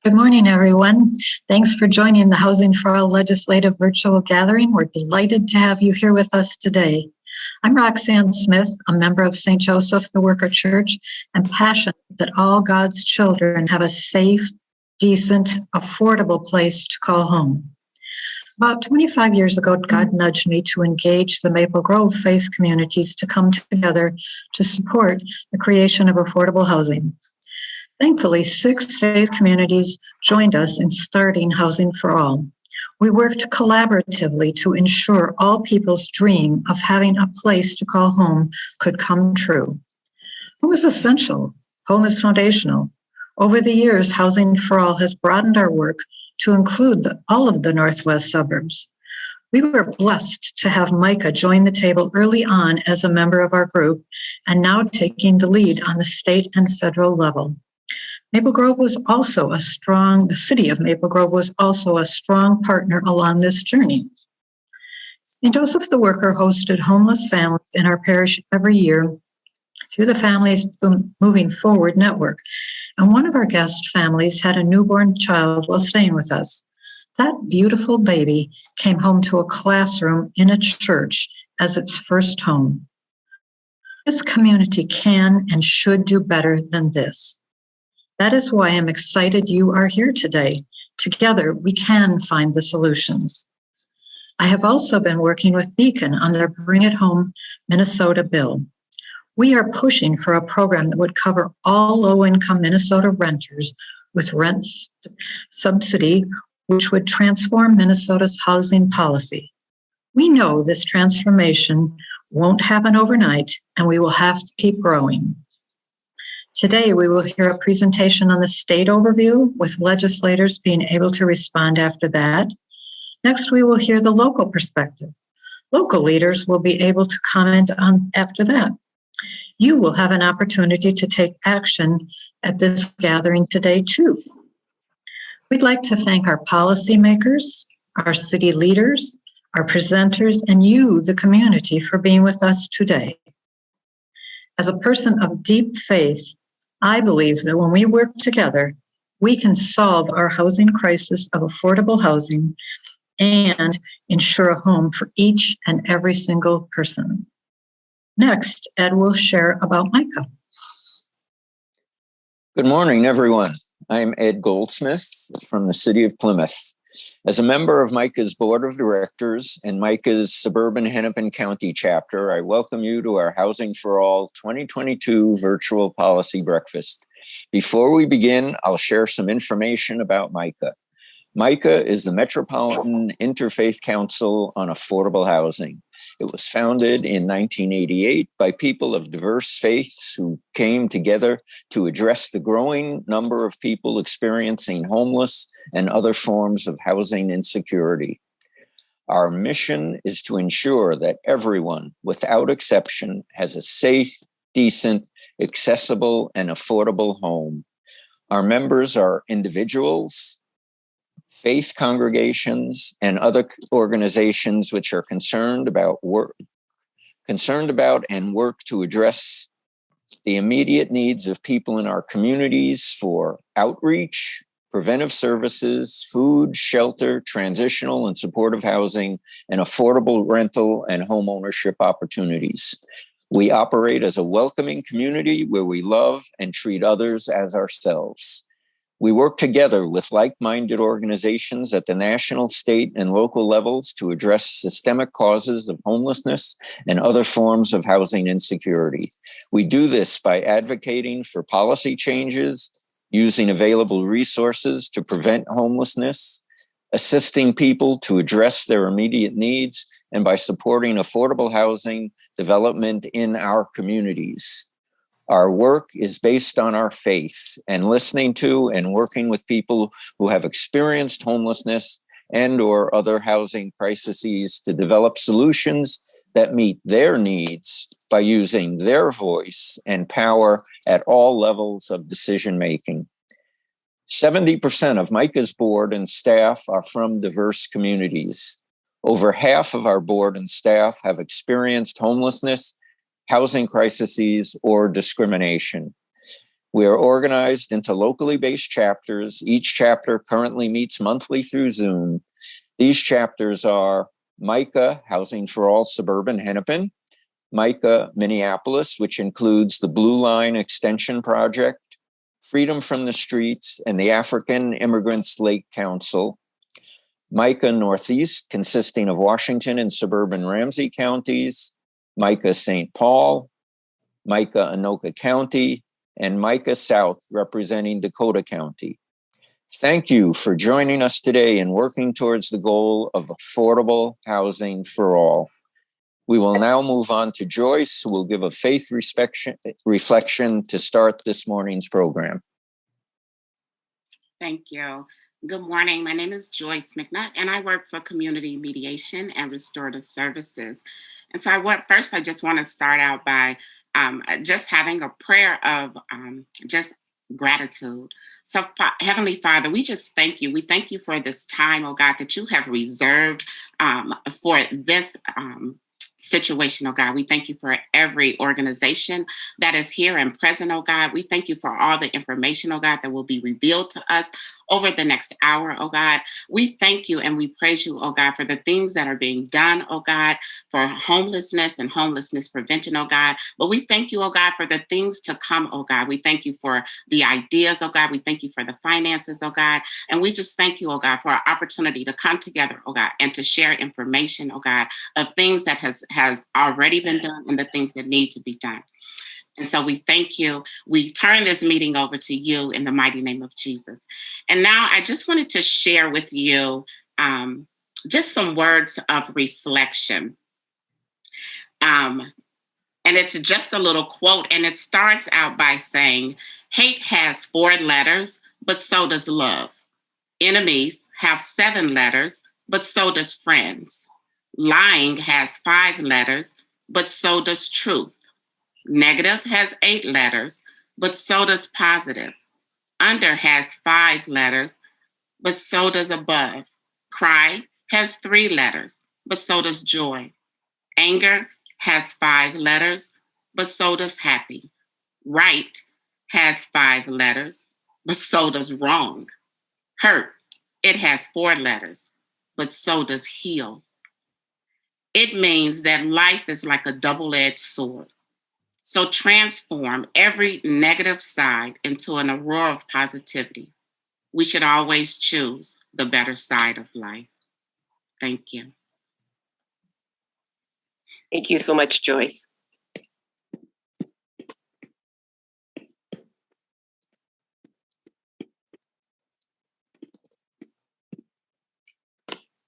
Good morning, everyone. Thanks for joining the Housing for All Legislative Virtual Gathering. We're delighted to have you here with us today. I'm Roxanne Smith, a member of St. Joseph the Worker Church, and passionate that all God's children have a safe, decent, affordable place to call home. About 25 years ago, God nudged me to engage the Maple Grove faith communities to come together to support the creation of affordable housing. Thankfully, 6 faith communities joined us in starting Housing for All. We worked collaboratively to ensure all people's dream of having a place to call home could come true. Home is essential. Home is foundational. Over the years, Housing for All has broadened our work to include all of the Northwest suburbs. We were blessed to have MICAH join the table early on as a member of our group and now taking the lead on the state and federal level. Maple Grove was also the city of Maple Grove was also a strong partner along this journey. St. Joseph the Worker hosted homeless families in our parish every year through the Families Moving Forward network. And one of our guest families had a newborn child while staying with us. That beautiful baby came home to a classroom in a church as its first home. This community can and should do better than this. That is why I'm excited you are here today. Together, we can find the solutions. I have also been working with Beacon on their Bring It Home Minnesota bill. We are pushing for a program that would cover all low-income Minnesota renters with rent subsidy, which would transform Minnesota's housing policy. We know this transformation won't happen overnight, and we will have to keep growing. Today, we will hear a presentation on the state overview, with legislators being able to respond after that. Next, we will hear the local perspective. Local leaders will be able to comment on after that. You will have an opportunity to take action at this gathering today, too. We'd like to thank our policymakers, our city leaders, our presenters, and you, the community, for being with us today. As a person of deep faith, I believe that when we work together, we can solve our housing crisis of affordable housing and ensure a home for each and every single person. Next, Ed will share about MICAH. Good morning, everyone. I'm Ed Goldsmith from the city of Plymouth. As a member of MICAH's board of directors and MICAH's Suburban Hennepin County chapter, I welcome you to our Housing for All 2022 virtual policy breakfast. Before we begin, I'll share some information about MICAH. MICAH is the Metropolitan Interfaith Council on Affordable Housing. It was founded in 1988 by people of diverse faiths who came together to address the growing number of people experiencing homeless and other forms of housing insecurity. Our mission is to ensure that everyone, without exception, has a safe, decent, accessible, and affordable home. Our members are individuals, faith congregations, and other organizations which are concerned about and work to address the immediate needs of people in our communities for outreach, preventive services, food, shelter, transitional and supportive housing, and affordable rental and home ownership opportunities. We operate as a welcoming community where we love and treat others as ourselves. We work together with like-minded organizations at the national, state, and local levels to address systemic causes of homelessness and other forms of housing insecurity. We do this by advocating for policy changes, using available resources to prevent homelessness, assisting people to address their immediate needs, and by supporting affordable housing development in our communities. Our work is based on our faith and listening to and working with people who have experienced homelessness and or other housing crises to develop solutions that meet their needs by using their voice and power at all levels of decision making. 70% of MICAH's board and staff are from diverse communities. Over half of our board and staff have experienced homelessness, housing crises, or discrimination. We are organized into locally based chapters. Each chapter currently meets monthly through Zoom. These chapters are MICAH, Housing for All Suburban Hennepin, MICAH Minneapolis, which includes the Blue Line Extension Project, Freedom from the Streets, and the African Immigrants Lake Council, MICAH Northeast, consisting of Washington and suburban Ramsey counties, MICAH St. Paul, MICAH Anoka County, and MICAH South, representing Dakota County. Thank you for joining us today in working towards the goal of affordable housing for all. We will now move on to Joyce, who will give a faith reflection to start this morning's program. Thank you. Good morning. My name is Joyce McNutt, and I work for Community Mediation and Restorative Services. And so first, I just want to start out by just having a prayer of just gratitude. So, Heavenly Father, we just thank you. We thank you for this time, oh God, that you have reserved for this situation, oh God. We thank you for every organization that is here and present, oh God. We thank you for all the information, oh God, that will be revealed to us over the next hour, oh God. We thank you and we praise you, oh God, for the things that are being done, oh God, for homelessness and homelessness prevention, oh God. But we thank you, oh God, for the things to come, oh God. We thank you for the ideas, oh God. We thank you for the finances, oh God. And we just thank you, oh God, for our opportunity to come together, oh God, and to share information, oh God, of things that has already been done and the things that need to be done. And so we thank you. We turn this meeting over to you in the mighty name of Jesus. And now I just wanted to share with you just some words of reflection. And it's just a little quote, and it starts out by saying, hate has 4 letters, but so does love. Enemies have 7 letters, but so does friends. Lying has 5 letters, but so does truth. Negative has 8 letters, but so does positive. Under has 5 letters, but so does above. Cry has 3 letters, but so does joy. Anger has 5 letters, but so does happy. Right has 5 letters, but so does wrong. Hurt, it has 4 letters, but so does heal. It means that life is like a double-edged sword. So transform every negative side into an aurora of positivity. We should always choose the better side of life. Thank you. Thank you so much, Joyce.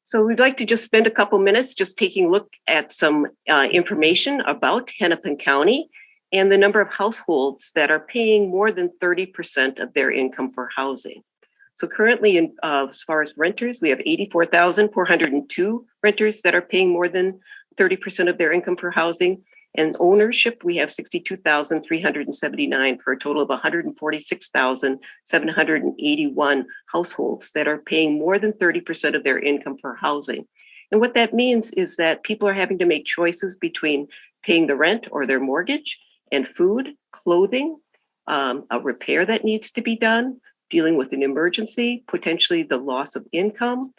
So we'd like to just spend a couple minutes just taking a look at some information about Hennepin County and the number of households that are paying more than 30% of their income for housing. So currently, as far as renters, we have 84,402 renters that are paying more than 30% of their income for housing. And ownership, we have 62,379 for a total of 146,781 households that are paying more than 30% of their income for housing. And what that means is that people are having to make choices between paying the rent or their mortgage and food, clothing, a repair that needs to be done, dealing with an emergency, potentially the loss of income,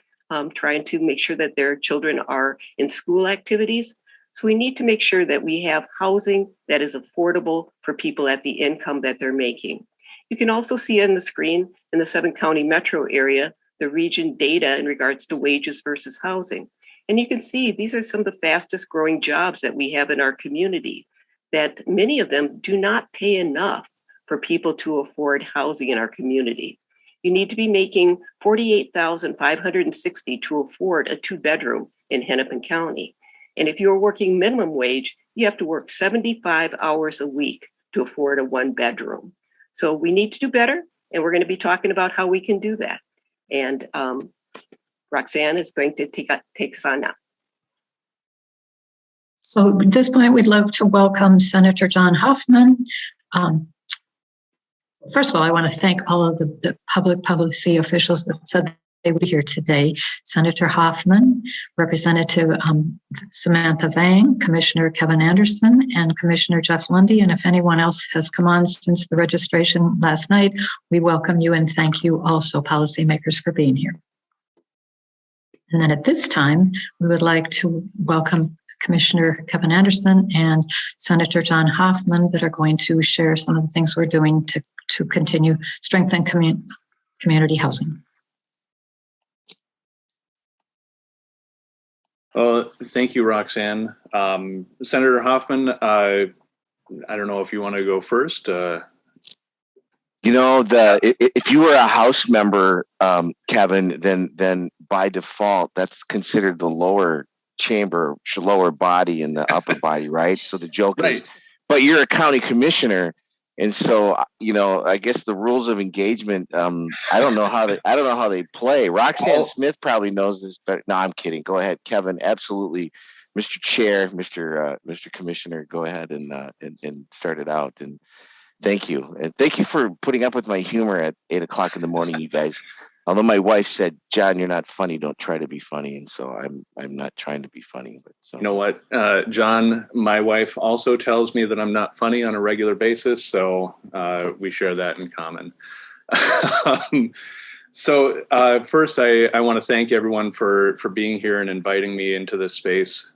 trying to make sure that their children are in school activities. So we need to make sure that we have housing that is affordable for people at the income that they're making. You can also see on the screen in the 7-county metro area, the region data in regards to wages versus housing. And you can see these are some of the fastest growing jobs that we have in our community, that many of them do not pay enough for people to afford housing in our community. You need to be making $48,560 to afford a 2-bedroom in Hennepin County. And if you're working minimum wage, you have to work 75 hours a week to afford a 1-bedroom. So we need to do better, and we're going to be talking about how we can do that. And Roxanne is going to take us on now. So at this point, we'd love to welcome Senator John Hoffman. First of all, I want to thank all of the public policy officials that said They will be here today. Senator Hoffman, Representative Samantha Vang, Commissioner Kevin Anderson, and Commissioner Jeff Lundy. And if anyone else has come on since the registration last night, we welcome you and thank you also, policymakers, for being here. And then at this time, we would like to welcome Commissioner Kevin Anderson and Senator John Hoffman that are going to share some of the things we're doing to continue strengthen community housing. Thank you, Roxanne. Senator Hoffman, I don't know if you want to go first. You know, if you were a House member, Kevin, then by default, that's considered the lower chamber, lower body and the upper body, right? So the joke is, but you're a county commissioner. And so, you know, I guess the rules of engagement, I don't know how they play. Roxanne Smith probably knows this, but no, I'm kidding. Go ahead, Kevin. Absolutely. Mr. Chair, Mr. Commissioner, go ahead and start it out. And thank you. And thank you for putting up with my humor at 8 o'clock in the morning, you guys. Although my wife said, John, you're not funny. Don't try to be funny. And so I'm not trying to be funny. But so. You know what, John, my wife also tells me that I'm not funny on a regular basis. So we share that in common. First, I want to thank everyone for being here and inviting me into this space.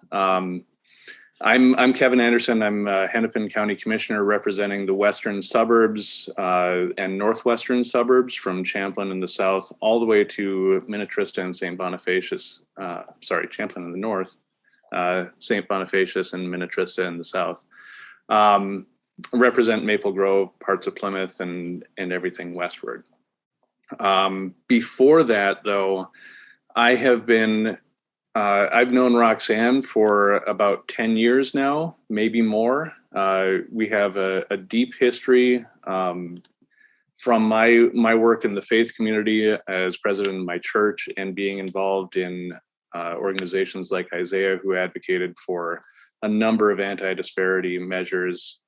I'm Kevin Anderson. I'm Hennepin County Commissioner representing the western suburbs and northwestern suburbs from Champlin in the south all the way to Minnetrista and St. Bonifacius. Champlin in the north, St. Bonifacius and Minnetrista in the south. Represent Maple Grove, parts of Plymouth, and everything westward. Before that, though, I've known Roxanne for about 10 years now, maybe more. We have a deep history from my work in the faith community as president of my church and being involved in organizations like Isaiah, who advocated for a number of anti-disparity measures,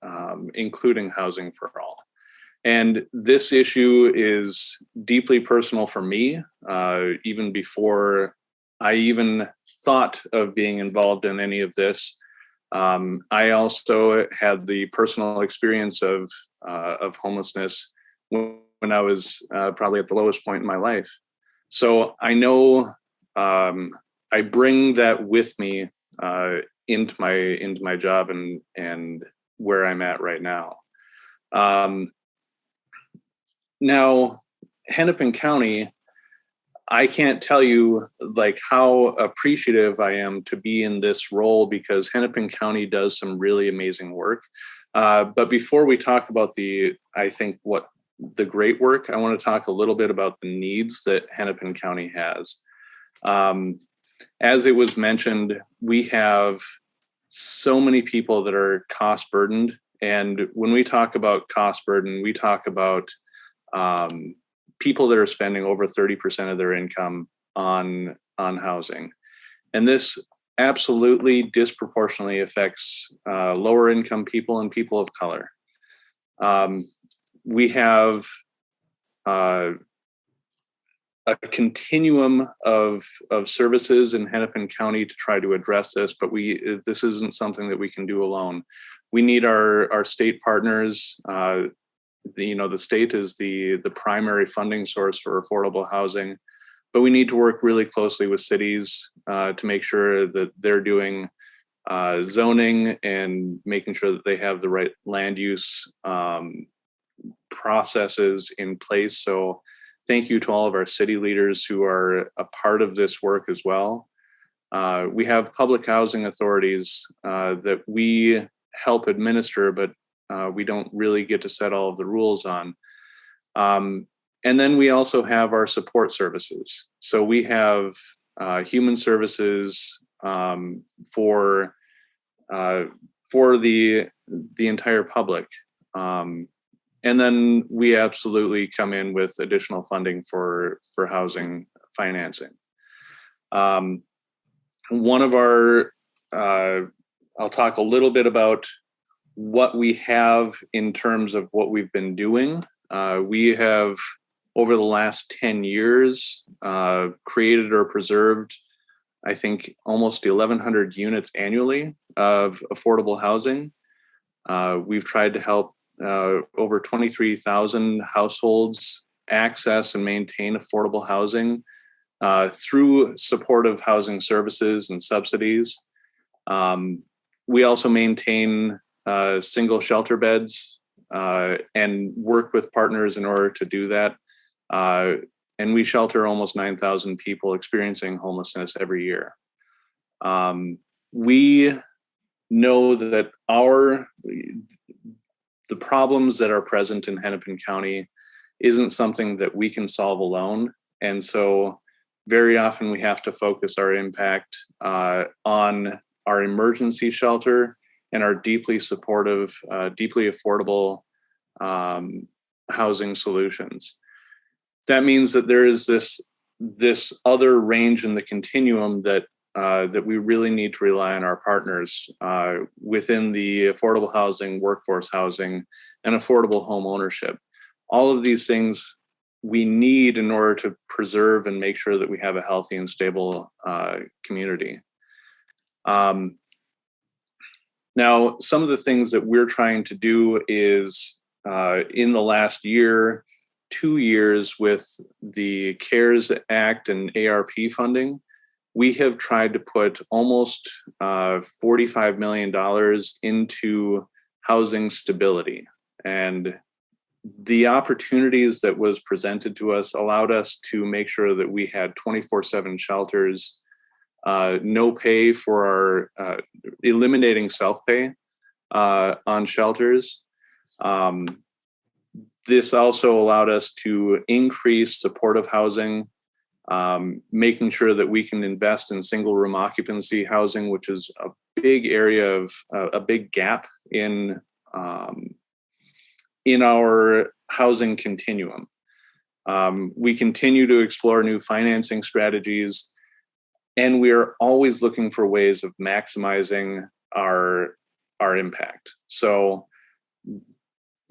including housing for all. And this issue is deeply personal for me, even before I even thought of being involved in any of this. I also had the personal experience of homelessness when I was probably at the lowest point in my life. So I know I bring that with me into my job and where I'm at right now. Now, Hennepin County, I can't tell you like how appreciative I am to be in this role because Hennepin County does some really amazing work. But before we talk about the great work, I want to talk a little bit about the needs that Hennepin County has. As it was mentioned, we have so many people that are cost burdened. And when we talk about cost burden, we talk about people that are spending over 30% of their income on housing. And this absolutely disproportionately affects lower income people and people of color. We have a continuum of services in Hennepin County to try to address this, but this isn't something that we can do alone. We need our state partners. The state is the primary funding source for affordable housing, but we need to work really closely with cities to make sure that they're doing zoning and making sure that they have the right land use processes in place. So thank you to all of our city leaders who are a part of this work as well. We have public housing authorities that we help administer, but we don't really get to set all of the rules on. And then we also have our support services. So we have human services for the entire public. And then we absolutely come in with additional funding for housing financing. I'll talk a little bit about what we have in terms of what we've been doing. We have, over the last 10 years, created or preserved, I think, almost 1,100 units annually of affordable housing. We've tried to help over 23,000 households access and maintain affordable housing through supportive housing services and subsidies. We also maintain single shelter beds and work with partners in order to do that. And we shelter almost 9,000 people experiencing homelessness every year. We know that the problems that are present in Hennepin County isn't something that we can solve alone. And so very often we have to focus our impact on our emergency shelter and our deeply supportive, deeply affordable housing solutions. That means that there is this other range in the continuum that we really need to rely on our partners within the affordable housing, workforce housing, and affordable home ownership. All of these things we need in order to preserve and make sure that we have a healthy and stable community. Now, some of the things that we're trying to do is in the last 2 years with the CARES Act and ARP funding, we have tried to put almost $45 million into housing stability. And the opportunities that was presented to us allowed us to make sure that we had 24/7 shelters, no pay for our eliminating self-pay on shelters. This also allowed us to increase supportive housing, making sure that we can invest in single room occupancy housing, which is a big area of a big gap in our housing continuum. We continue to explore new financing strategies, and we are always looking for ways of maximizing our impact. So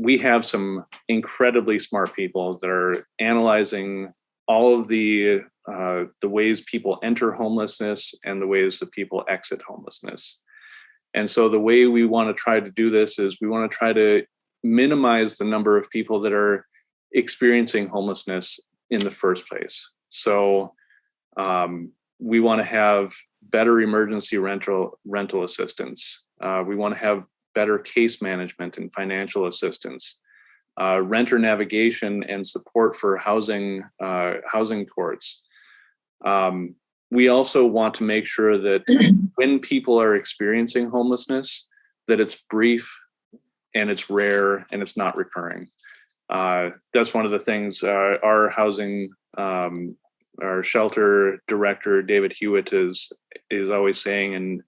we have some incredibly smart people that are analyzing all of the ways people enter homelessness and the ways that people exit homelessness. And so the way we want to try to do this is we want to try to minimize the number of people that are experiencing homelessness in the first place. So we want to have better emergency rental assistance. We want to have better case management and financial assistance, renter navigation and support for housing courts. We also want to make sure that when people are experiencing homelessness, that it's brief and it's rare and it's not recurring. That's one of the things our housing, our shelter director, David Hewitt, is always saying,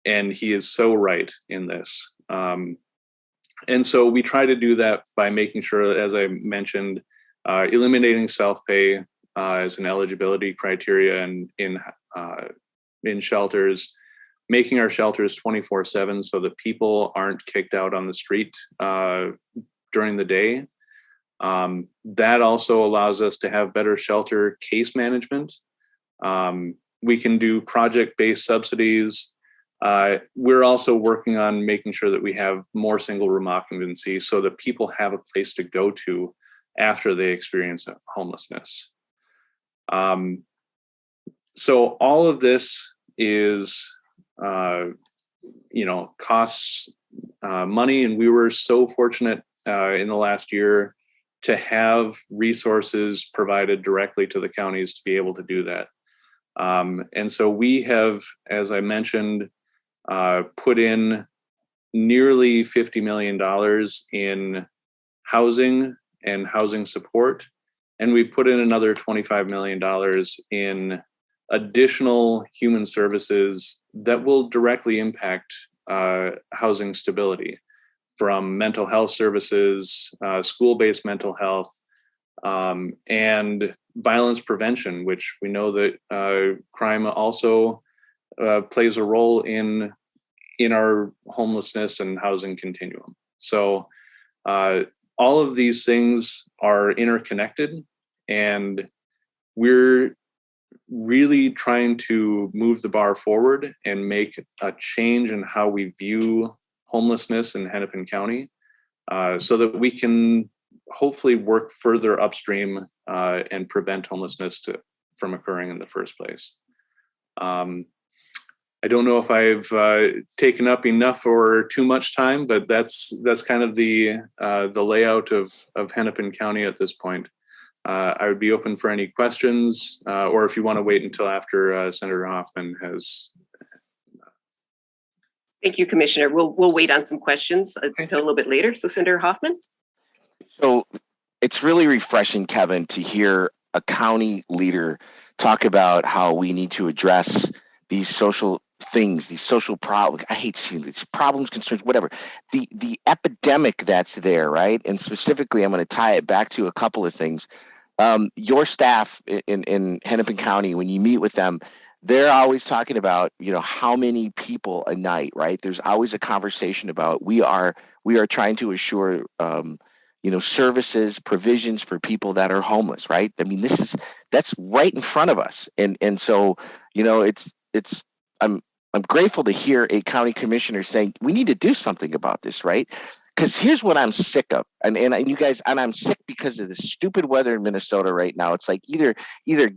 and he is so right in this. And so we try to do that by making sure that, as I mentioned, eliminating self-pay as an eligibility criteria in shelters, making our shelters 24/7 so that people aren't kicked out on the street during the day. That also allows us to have better shelter case management. We can do project-based subsidies. We're also working on making sure that we have more single room occupancy so that people have a place to go to after they experience homelessness. So all of this is, costs money, and we were so fortunate in the last year to have resources provided directly to the counties to be able to do that. And so we have, as I mentioned, put in nearly $50 million in housing and housing support. And we've put in another $25 million in additional human services that will directly impact housing stability, from mental health services, school-based mental health, and violence prevention, which we know that crime also plays a role in our homelessness and housing continuum. So all of these things are interconnected, and we're really trying to move the bar forward and make a change in how we view homelessness in Hennepin County, so that we can hopefully work further upstream and prevent homelessness from occurring in the first place. I don't know if I've taken up enough or too much time, but that's kind of the layout of Hennepin County at this point. I would be open for any questions, or if you want to wait until after Senator Hoffman has. Thank you, Commissioner. We'll wait on some questions until a little bit later. So, Senator Hoffman. So it's really refreshing, Kevin, to hear a county leader talk about how we need to address these social things, these social problems. I hate seeing these problems, concerns, whatever. The epidemic that's there, right? And specifically, I'm going to tie it back to a couple of things. Your staff in Hennepin County, when you meet with them, they're always talking about, how many people a night, right? There's always a conversation about we are trying to assure services, provisions for people that are homeless, right? I mean, that's right in front of us. And so, I'm grateful to hear a county commissioner saying we need to do something about this, right? Because here's what I'm sick of, and you guys, and I'm sick because of the stupid weather in Minnesota right now. It's like either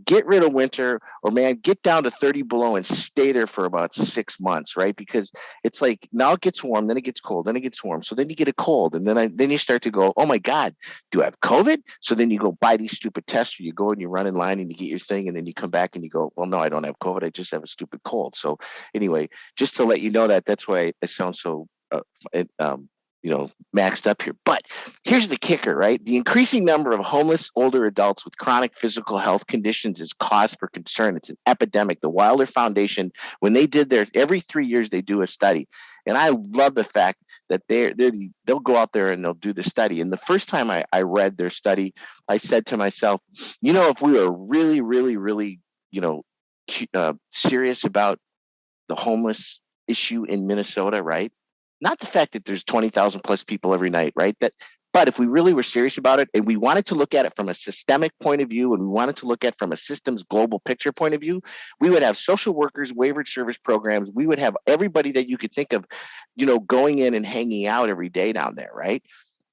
get rid of winter, or man, get down to 30 below and stay there for about 6 months, right? Because it's like now it gets warm, then it gets cold, then it gets warm, so then you get a cold, and then you start to go, oh my God, do I have COVID? So then you go buy these stupid tests, or you go and you run in line and you get your thing, and then you come back and you go, well, no, I don't have COVID, I just have a stupid cold. So anyway, just to let you know that's why I sound so maxed up here. But here's the kicker, right? The increasing number of homeless older adults with chronic physical health conditions is cause for concern. It's an epidemic. The Wilder Foundation, when they did every 3 years, they do a study. And I love the fact that they'll go out there and they'll do the study. And the first time I read their study, I said to myself, if we were really, really, really, serious about the homeless issue in Minnesota, right? Not the fact that there's 20,000 plus people every night, right? But if we really were serious about it, and we wanted to look at it from a systemic point of view, and we wanted to look at it from a systems global picture point of view, we would have social workers, waivered service programs. We would have everybody that you could think of, going in and hanging out every day down there, right?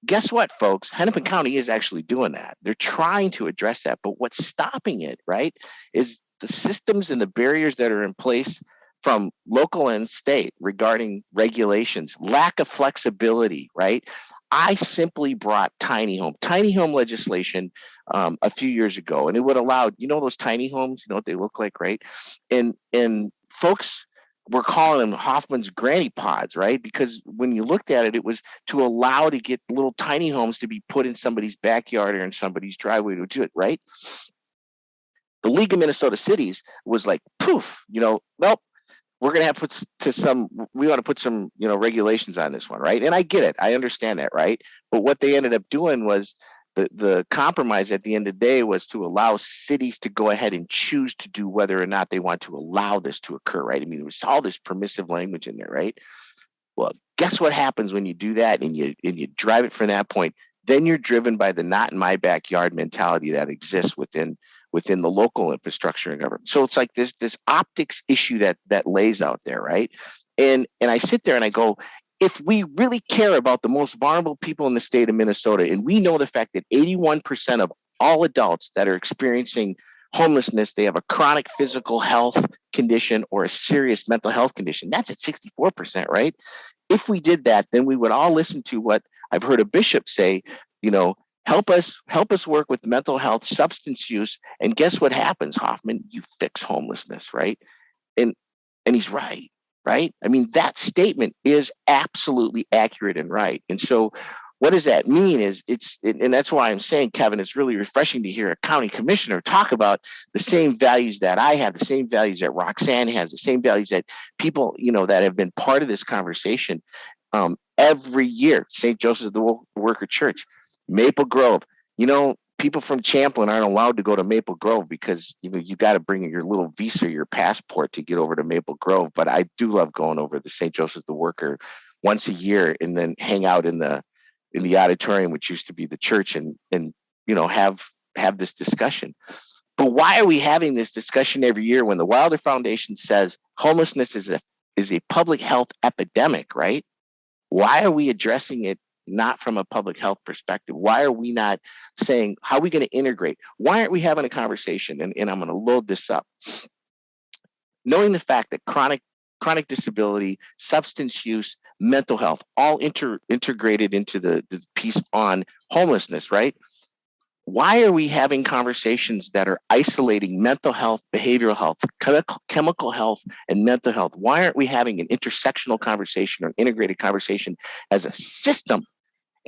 Guess what, folks? Hennepin County is actually doing that. They're trying to address that. But what's stopping it, right, is the systems and the barriers that are in place from local and state regarding regulations, lack of flexibility, right? I simply brought tiny home legislation a few years ago, and it would allow, those tiny homes, what they look like, right? And folks were calling them Hoffman's granny pods, right? Because when you looked at it, it was to allow to get little tiny homes to be put in somebody's backyard or in somebody's driveway to do it, right? The League of Minnesota Cities was like, poof, nope. We're going to have we want to put some, regulations on this one, right? And I get it. I understand that, right? But what they ended up doing was the compromise at the end of the day was to allow cities to go ahead and choose to do whether or not they want to allow this to occur, right? I mean, there was all this permissive language in there, right? Well, guess what happens when you do that and you drive it from that point? Then you're driven by the not in my backyard mentality that exists within the local infrastructure and government. So it's like this optics issue that lays out there, right? And I sit there and I go, if we really care about the most vulnerable people in the state of Minnesota, and we know the fact that 81% of all adults that are experiencing homelessness, they have a chronic physical health condition or a serious mental health condition, that's at 64%, right? If we did that, then we would all listen to what I've heard a bishop say, help us work with mental health, substance use, and guess what happens, Hoffman? You fix homelessness, right? And he's right? I mean, that statement is absolutely accurate and right. And so what does that mean is and that's why I'm saying, Kevin, it's really refreshing to hear a county commissioner talk about the same values that I have, the same values that Roxanne has, the same values that people, that have been part of this conversation every year. St. Joseph the Worker Church, Maple Grove, people from Champlin aren't allowed to go to Maple Grove because, you got to bring your little visa, your passport to get over to Maple Grove. But I do love going over to St. Joseph the Worker once a year and then hang out in the auditorium, which used to be the church, and have this discussion. But why are we having this discussion every year when the Wilder Foundation says homelessness is a public health epidemic, right? Why are we addressing it not from a public health perspective? Why are we not saying, how are we going to integrate? Why aren't we having a conversation? And I'm going to load this up. Knowing the fact that chronic disability, substance use, mental health, all integrated into the piece on homelessness, right? Why are we having conversations that are isolating mental health, behavioral health, chemical health, and mental health? Why aren't we having an intersectional conversation or an integrated conversation as a system?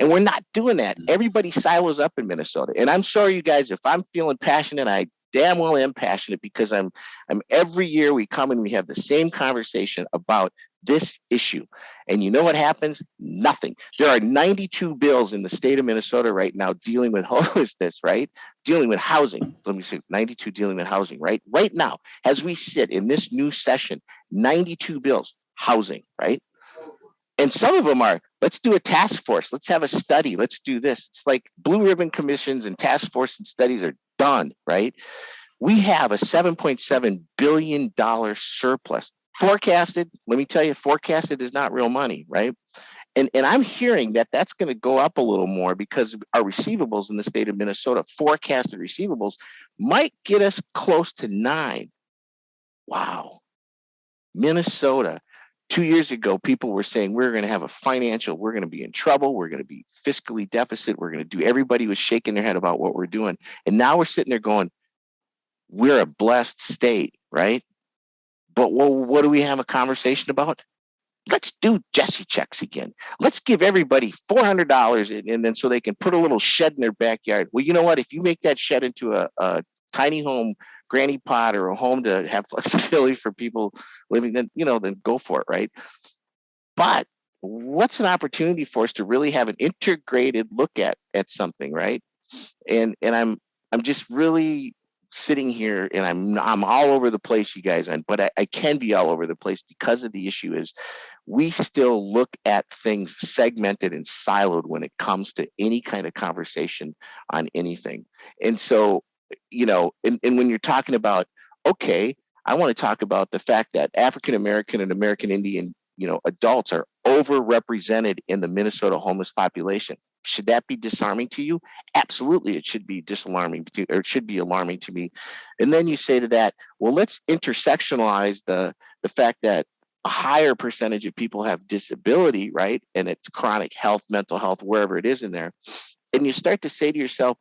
And we're not doing that. Everybody silos up in Minnesota. And I'm sorry, you guys, if I'm feeling passionate, I damn well am passionate, because I'm every year we come and we have the same conversation about this issue. And you know what happens? Nothing. There are 92 bills in the state of Minnesota right now dealing with homelessness, right? Dealing with housing. Let me say 92 dealing with housing, right? Right now, as we sit in this new session, 92 bills, housing, right? And some of them are, let's do a task force. Let's have a study. Let's do this. It's like blue ribbon commissions and task force and studies are done, right? We have a $7.7 billion surplus. Forecasted, let me tell you, forecasted is not real money, right? And I'm hearing that that's going to go up a little more because our receivables in the state of Minnesota, forecasted receivables, might get us close to 9. Wow. Minnesota. 2 years ago, people were saying we're going to have we're going to be in trouble. We're going to be fiscally deficit. We're going to do, everybody was shaking their head about what we're doing. And now we're sitting there going, we're a blessed state, right? But what do we have a conversation about? Let's do Jesse checks again. Let's give everybody $400 and then so they can put a little shed in their backyard. Well, you know what? If you make that shed into a tiny home, granny pod, or a home to have flexibility for people living, then go for it, right? But what's an opportunity for us to really have an integrated look at something, right? And I'm just really sitting here, and I'm all over the place, you guys, but I can be all over the place because of the issue is we still look at things segmented and siloed when it comes to any kind of conversation on anything. And so, and when you're talking about, okay, I want to talk about the fact that African American and American Indian, adults are overrepresented in the Minnesota homeless population. Should that be disarming to you? Absolutely, it should be alarming to me. And then you say to that, well, let's intersectionalize the fact that a higher percentage of people have disability, right? And it's chronic health, mental health, wherever it is in there. And you start to say to yourself,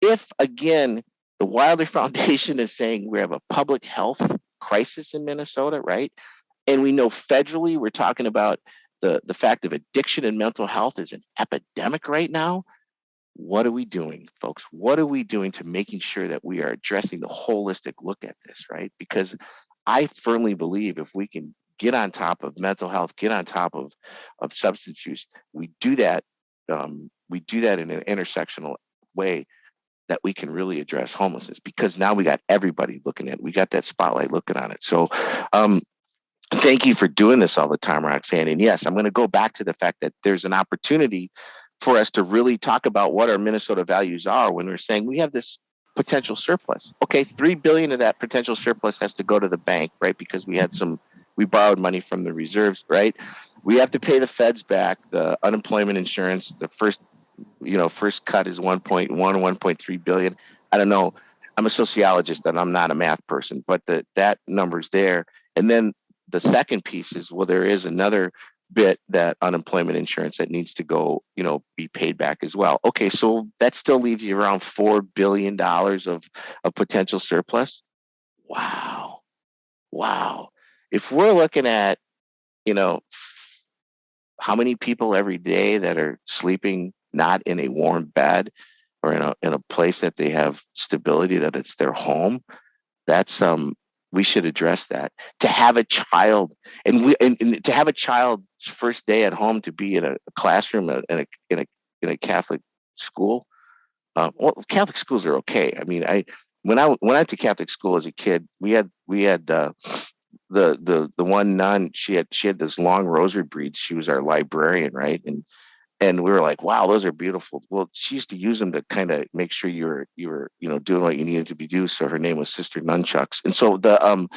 if again, the Wilder Foundation is saying we have a public health crisis in Minnesota, right? And we know federally we're talking about the fact of addiction and mental health is an epidemic right now. What are we doing, folks? What are we doing to making sure that we are addressing the holistic look at this, right? Because I firmly believe if we can get on top of mental health, get on top of substance use, we do that in an intersectional way that we can really address homelessness, because now we got everybody looking at it. We got that spotlight looking on it. So thank you for doing this all the time, Roxanne. And yes, I'm going to go back to the fact that there's an opportunity for us to really talk about what our Minnesota values are when we're saying we have this potential surplus. Okay, $3 billion of that potential surplus has to go to the bank, right? Because we borrowed money from the reserves, right? We have to pay the feds back, the unemployment insurance. The first cut is 1.3 billion. I don't know. I'm a sociologist and I'm not a math person, but that number's there. And then the second piece is, well, there is another bit, that unemployment insurance, that needs to go, be paid back as well. Okay, so that still leaves you around $4 billion of potential surplus. Wow. If we're looking at, how many people every day that are sleeping not in a warm bed or in a place that they have stability, that it's their home, that's we should address that. To have a child and to have a child's first day at home to be in a classroom in a Catholic school. Well, Catholic schools are okay. I mean, when I went to Catholic school as a kid, we had the one nun. She had this long rosary beads. She was our librarian, right? And And we were like, wow, those are beautiful. Well, she used to use them to kind of make sure you were, doing what you needed to be do. So her name was Sister Nunchucks. And so the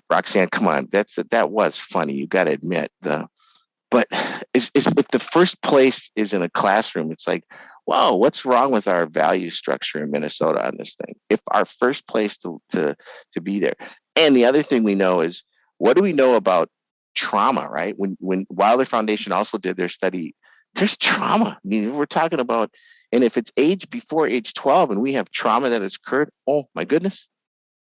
Roxanne, come on, that was funny. You got to admit but it's if the first place is in a classroom, it's like, whoa, what's wrong with our value structure in Minnesota on this thing? If our first place to be there. And the other thing we know is, what do we know about trauma, right? When Wilder Foundation also did their study, there's trauma. I mean, we're talking about, and if it's age before age 12 and we have trauma that has occurred, oh my goodness,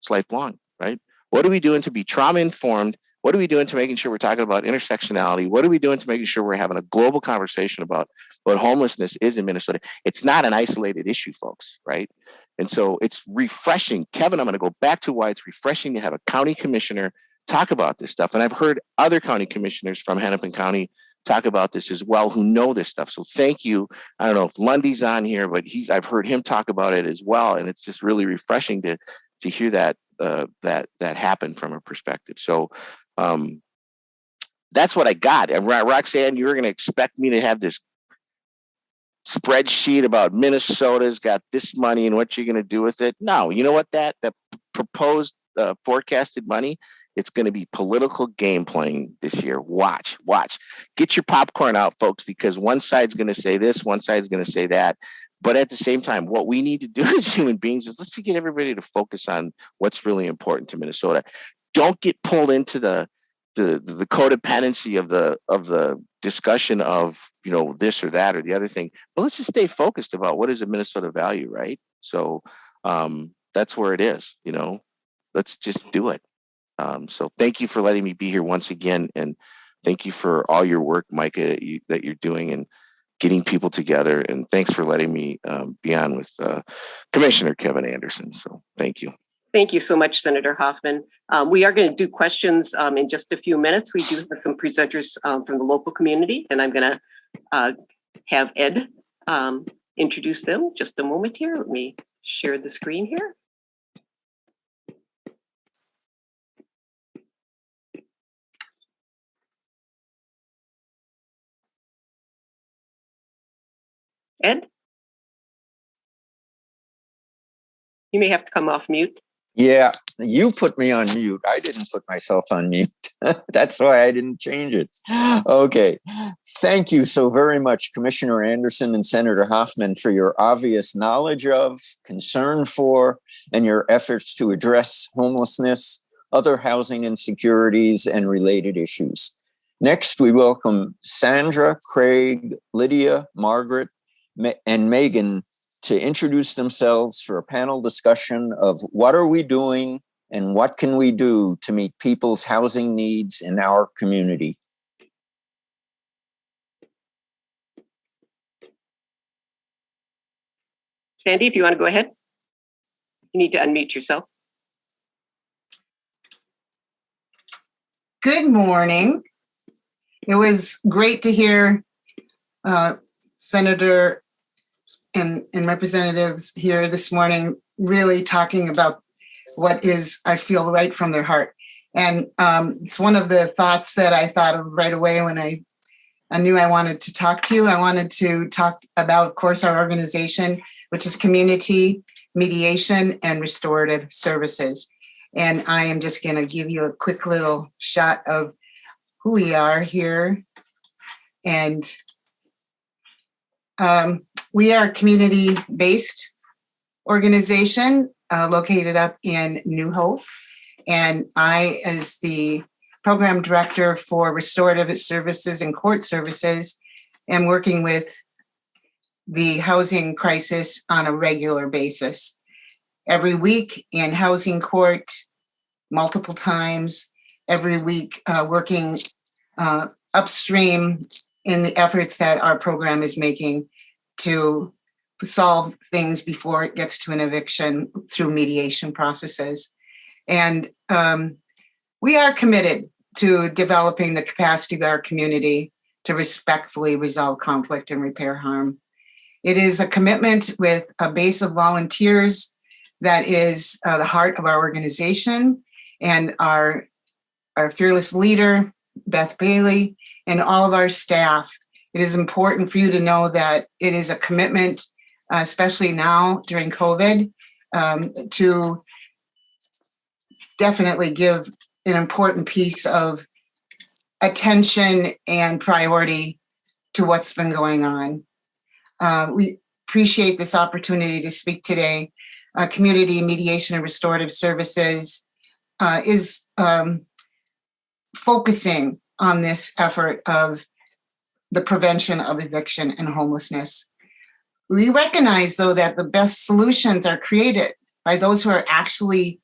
it's lifelong, right? What are we doing to be trauma informed? What are we doing to making sure we're talking about intersectionality? What are we doing to making sure we're having a global conversation about what homelessness is in Minnesota? It's not an isolated issue, folks, right? And so it's refreshing. Kevin, I'm going to go back to why it's refreshing to have a county commissioner talk about this stuff. And I've heard other county commissioners from Hennepin County talk about this as well, who know this stuff. So thank you. I don't know if Lundy's on here, but I've heard him talk about it as well. And it's just really refreshing to hear that happen from a perspective. So that's what I got. And Roxanne, you were going to expect me to have this spreadsheet about Minnesota's got this money and what you're going to do with it. No, you know what, that proposed forecasted money, it's going to be political game playing this year. Watch. Get your popcorn out, folks, because one side's going to say this, one side's going to say that. But at the same time, what we need to do as human beings is let's get everybody to focus on what's really important to Minnesota. Don't get pulled into the codependency of the discussion of, this or that or the other thing. But let's just stay focused about what is a Minnesota value, right? So that's where it is. Let's just do it. So thank you for letting me be here once again, and thank you for all your work, MICAH, that you're doing and getting people together. And thanks for letting me be on with Commissioner Kevin Anderson. So thank you. Thank you so much, Senator Hoffman. We are going to do questions in just a few minutes. We do have some presenters from the local community, and I'm going to have Ed introduce them. Just a moment here. Let me share the screen here. Ed? You may have to come off mute. Yeah, you put me on mute. I didn't put myself on mute. That's why I didn't change it. Okay. Thank you so very much, Commissioner Anderson and Senator Hoffman, for your obvious knowledge of, concern for, and your efforts to address homelessness, other housing insecurities, and related issues. Next, we welcome Sandra, Craig, Lydia, Margaret, and Megan to introduce themselves for a panel discussion of what are we doing and what can we do to meet people's housing needs in our community. Sandy, if you want to go ahead, you need to unmute yourself. Good morning. It was great to hear Senator and representatives here this morning really talking about what is, I feel, right from their heart. And it's one of the thoughts that I thought of right away when I knew I wanted to talk to you. I wanted to talk about, of course, our organization, which is Community Mediation and Restorative Services. And I am just going to give you a quick little shot of who we are here. And we are a community-based organization located up in New Hope. And I, as the program director for restorative services and court services, am working with the housing crisis on a regular basis. Every week in housing court, multiple times, every week working upstream in the efforts that our program is making to solve things before it gets to an eviction through mediation processes. And we are committed to developing the capacity of our community to respectfully resolve conflict and repair harm. It is a commitment with a base of volunteers that is the heart of our organization, and our fearless leader, Beth Bailey, and all of our staff It is important for you to know that it is a commitment, especially now during COVID, to definitely give an important piece of attention and priority to what's been going on. We appreciate this opportunity to speak today. Community Mediation and Restorative Services is focusing on this effort of the prevention of eviction and homelessness. We recognize, though, that the best solutions are created by those who are actually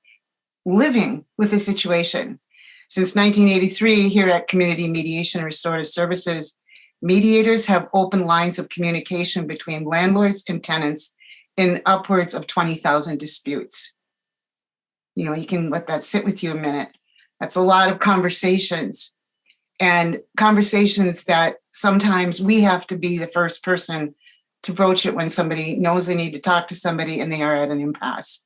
living with the situation. Since 1983, here at Community Mediation and Restorative Services, mediators have open lines of communication between landlords and tenants in upwards of 20,000 disputes. You can let that sit with you a minute. That's a lot of conversations, and conversations that sometimes we have to be the first person to broach it when somebody knows they need to talk to somebody and they are at an impasse.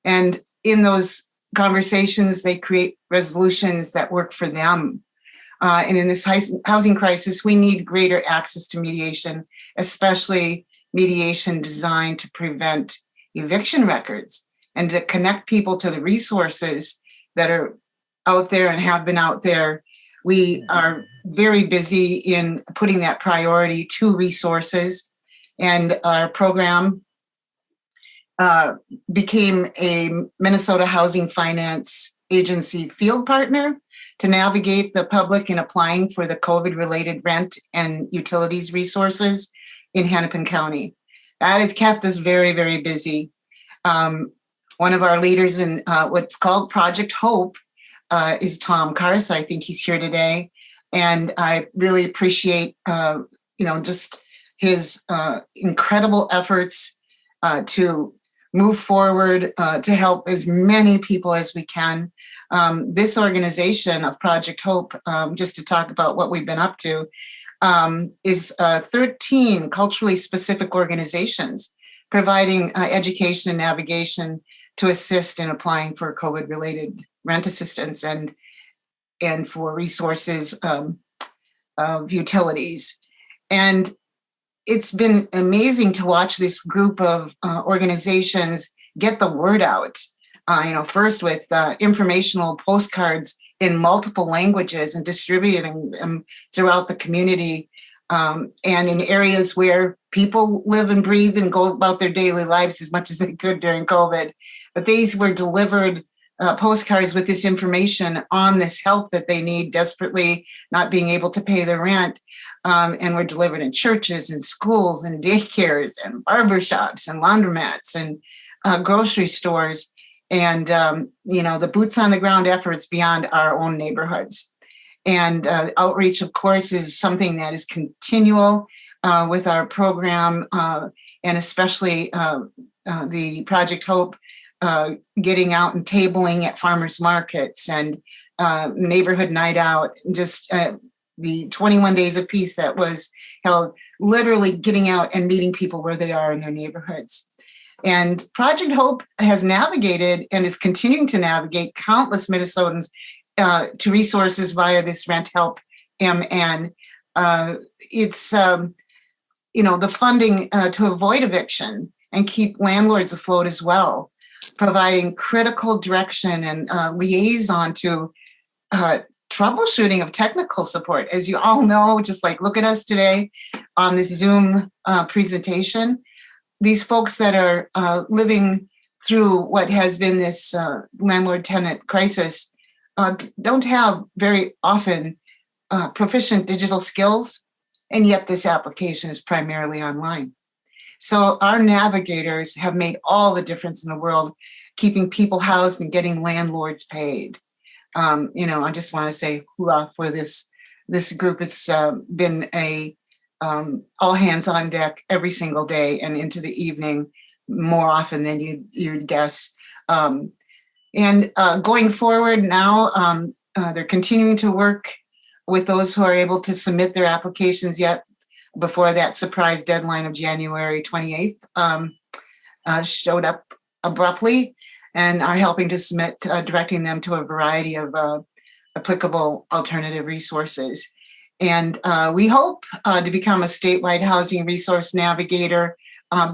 And in those conversations, they create resolutions that work for them. And in this housing crisis, we need greater access to mediation, especially mediation designed to prevent eviction records and to connect people to the resources that are out there and have been out there. We are very busy in putting that priority to resources, and our program became a Minnesota Housing Finance Agency field partner to navigate the public in applying for the COVID-related rent and utilities resources in Hennepin County. That has kept us very, very busy. One of our leaders in what's called Project Hope is Tom Carsa. I think he's here today. And I really appreciate, just his incredible efforts to move forward to help as many people as we can. This organization of Project Hope, just to talk about what we've been up to, is 13 culturally specific organizations providing education and navigation to assist in applying for COVID-related rent assistance and for resources of utilities. And it's been amazing to watch this group of organizations get the word out, first with informational postcards in multiple languages and distributing them throughout the community and in areas where people live and breathe and go about their daily lives as much as they could during COVID. But these were delivered postcards with this information on this help that they need desperately, not being able to pay their rent. And were delivered in churches and schools and daycares and barbershops and laundromats and grocery stores. And, the boots on the ground efforts beyond our own neighborhoods. And outreach, of course, is something that is continual with our program, and especially the Project Hope getting out and tabling at farmers markets and neighborhood night out, just the 21 days of peace that was held, literally getting out and meeting people where they are in their neighborhoods. And Project Hope has navigated and is continuing to navigate countless Minnesotans to resources via this Rent Help MN. It's, the funding to avoid eviction and keep landlords afloat as well, providing critical direction and liaison to troubleshooting of technical support. As you all know, just like look at us today on this Zoom presentation, these folks that are living through what has been this landlord-tenant crisis don't have very often proficient digital skills, and yet this application is primarily online. So our navigators have made all the difference in the world, keeping people housed and getting landlords paid. I just want to say hoorah for this group. It's been a all hands on deck every single day and into the evening more often than you'd guess. And going forward now, they're continuing to work with those who are able to submit their applications yet before that surprise deadline of January 28th showed up abruptly, and are helping to submit, directing them to a variety of applicable alternative resources. And we hope to become a statewide housing resource navigator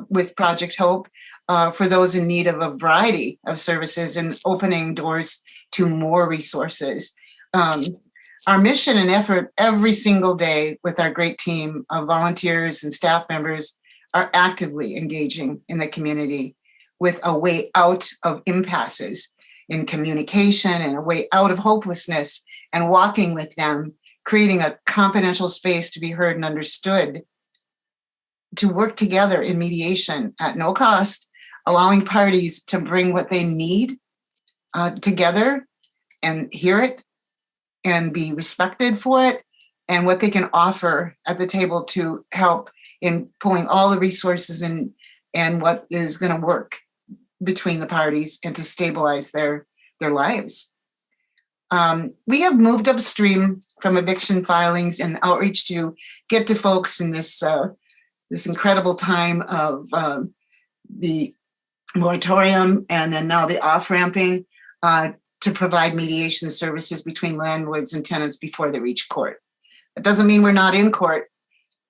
with Project Hope for those in need of a variety of services and opening doors to more resources. Our mission and effort every single day with our great team of volunteers and staff members are actively engaging in the community with a way out of impasses in communication and a way out of hopelessness, and walking with them, creating a confidential space to be heard and understood, to work together in mediation at no cost, allowing parties to bring what they need together and hear it and be respected for it, and what they can offer at the table to help in pulling all the resources and what is going to work between the parties and to stabilize their lives. We have moved upstream from eviction filings and outreach to get to folks in this incredible time of the moratorium and then now the off-ramping to provide mediation services between landlords and tenants before they reach court. It doesn't mean we're not in court.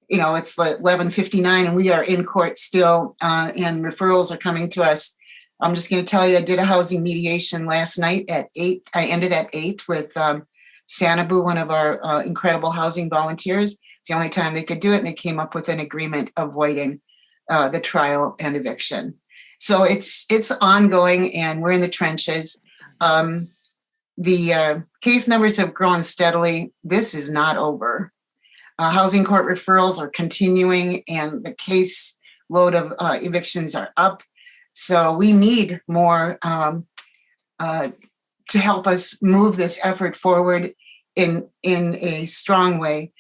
You know, it's 11:59 and we are in court still, and referrals are coming to us. I'm just going to tell you, I did a housing mediation last night at 8. I ended at 8 with Sanabu, one of our incredible housing volunteers. It's the only time they could do it, and they came up with an agreement avoiding the trial and eviction. So it's ongoing, and we're in the trenches. The case numbers have grown steadily. This is not over. Housing court referrals are continuing, and the case load of evictions are up. So we need more to help us move this effort forward in a strong way.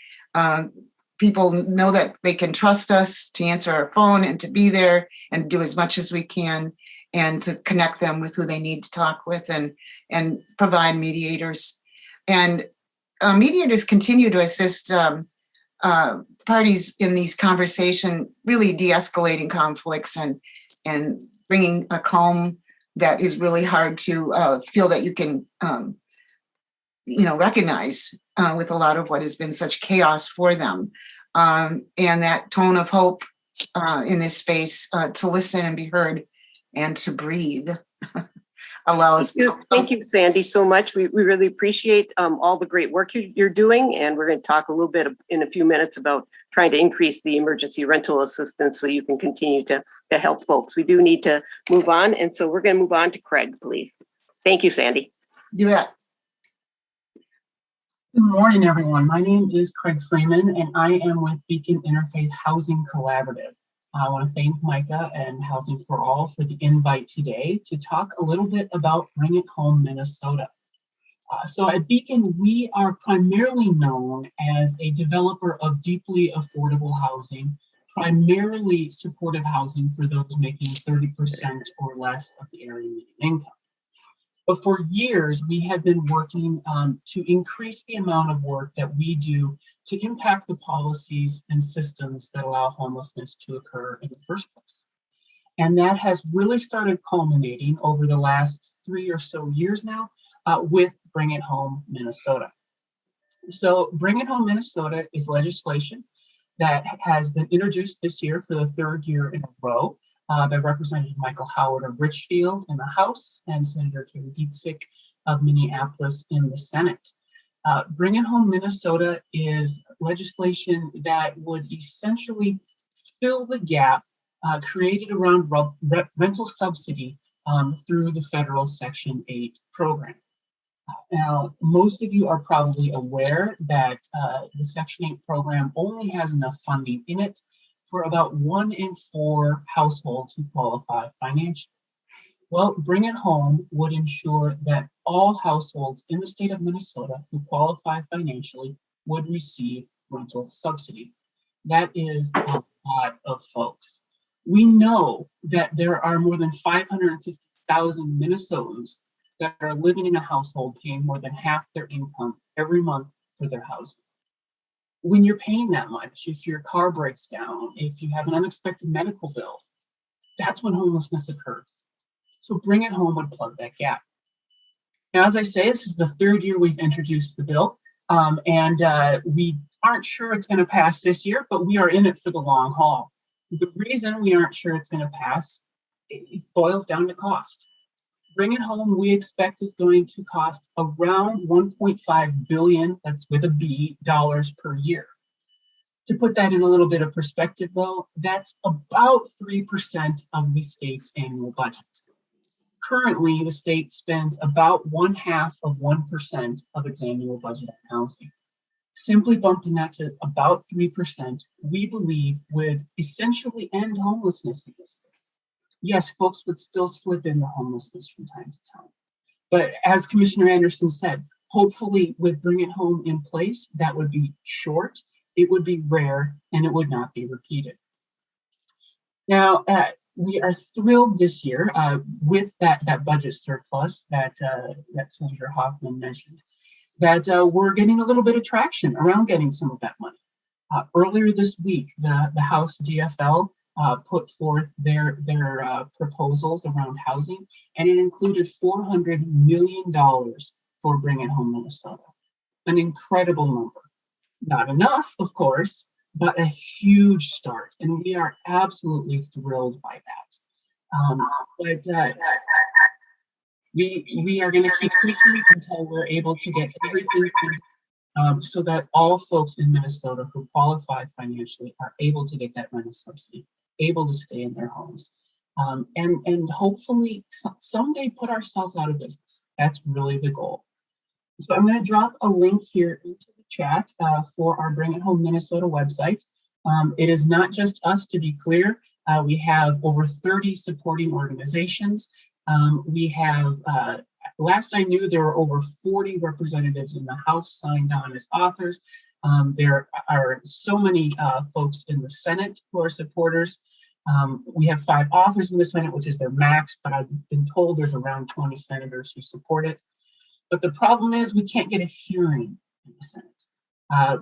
People know that they can trust us to answer our phone and to be there and do as much as we can, and to connect them with who they need to talk with and provide mediators. And mediators continue to assist parties in these conversations, really de-escalating conflicts and bringing a calm that is really hard to feel that you can, recognize with a lot of what has been such chaos for them. And that tone of hope in this space to listen and be heard and to breathe allows. Thank you, Sandy, so much. We really appreciate all the great work you're doing. And we're going to talk a little bit in a few minutes about trying to increase the emergency rental assistance so you can continue to help folks. We do need to move on. And so we're going to move on to Craig, please. Thank you, Sandy. You bet. Good morning, everyone. My name is Craig Freeman, and I am with Beacon Interfaith Housing Collaborative. I want to thank MICAH and Housing for All for the invite today to talk a little bit about Bring It Home, Minnesota. So at Beacon, we are primarily known as a developer of deeply affordable housing, primarily supportive housing for those making 30% or less of the area median income. But for years, we have been working to increase the amount of work that we do to impact the policies and systems that allow homelessness to occur in the first place. And that has really started culminating over the last 3 or so years now with Bring It Home, Minnesota. So Bring It Home, Minnesota is legislation that has been introduced this year for the third year in a row by Representative Michael Howard of Richfield in the House and Senator Katie Dietzig of Minneapolis in the Senate. Bring It Home, Minnesota is legislation that would essentially fill the gap created around rental subsidy through the federal Section 8 program. Now, most of you are probably aware that the Section 8 program only has enough funding in it for about 1 in 4 households who qualify financially. Well, Bring It Home would ensure that all households in the state of Minnesota who qualify financially would receive rental subsidy. That is a lot of folks. We know that there are more than 550,000 Minnesotans that are living in a household paying more than half their income every month for their housing. When you're paying that much, if your car breaks down, if you have an unexpected medical bill, that's when homelessness occurs. So Bring It Home would plug that gap. Now, as I say, this is the third year we've introduced the bill, and we aren't sure it's going to pass this year, but we are in it for the long haul. The reason we aren't sure it's going to pass, it boils down to cost. Bring It Home, we expect, is going to cost around $1.5 billion, that's with a B, dollars per year. To put that in a little bit of perspective, though, that's about 3% of the state's annual budget. Currently, the state spends about 0.5% of its annual budget on housing. Simply bumping that to about 3%, we believe would essentially end homelessness in this state. Yes, folks would still slip into homelessness from time to time. But as Commissioner Anderson said, hopefully with Bring It Home in place, that would be short, it would be rare, and it would not be repeated. Now, we are thrilled this year with that budget surplus that Senator Hoffman mentioned, that we're getting a little bit of traction around getting some of that money. Earlier this week, the House DFL put forth their proposals around housing, and it included $400 million for Bring It Home Minnesota. An incredible number. Not enough, of course, but a huge start, and we are absolutely thrilled by that. We are going to keep pushing until we're able to get everything so that all folks in Minnesota who qualify financially are able to get that rental subsidy, able to stay in their homes, and hopefully someday put ourselves out of business. That's really the goal. So I'm going to drop a link here into the chat for our Bring It Home Minnesota website. It is not just us, to be clear. We have over 30 supporting organizations. We have, last I knew, there were over 40 representatives in the House signed on as authors. There are so many folks in the Senate who are supporters. We have 5 authors in the Senate, which is their max, but I've been told there's around 20 senators who support it. But the problem is we can't get a hearing in the Senate.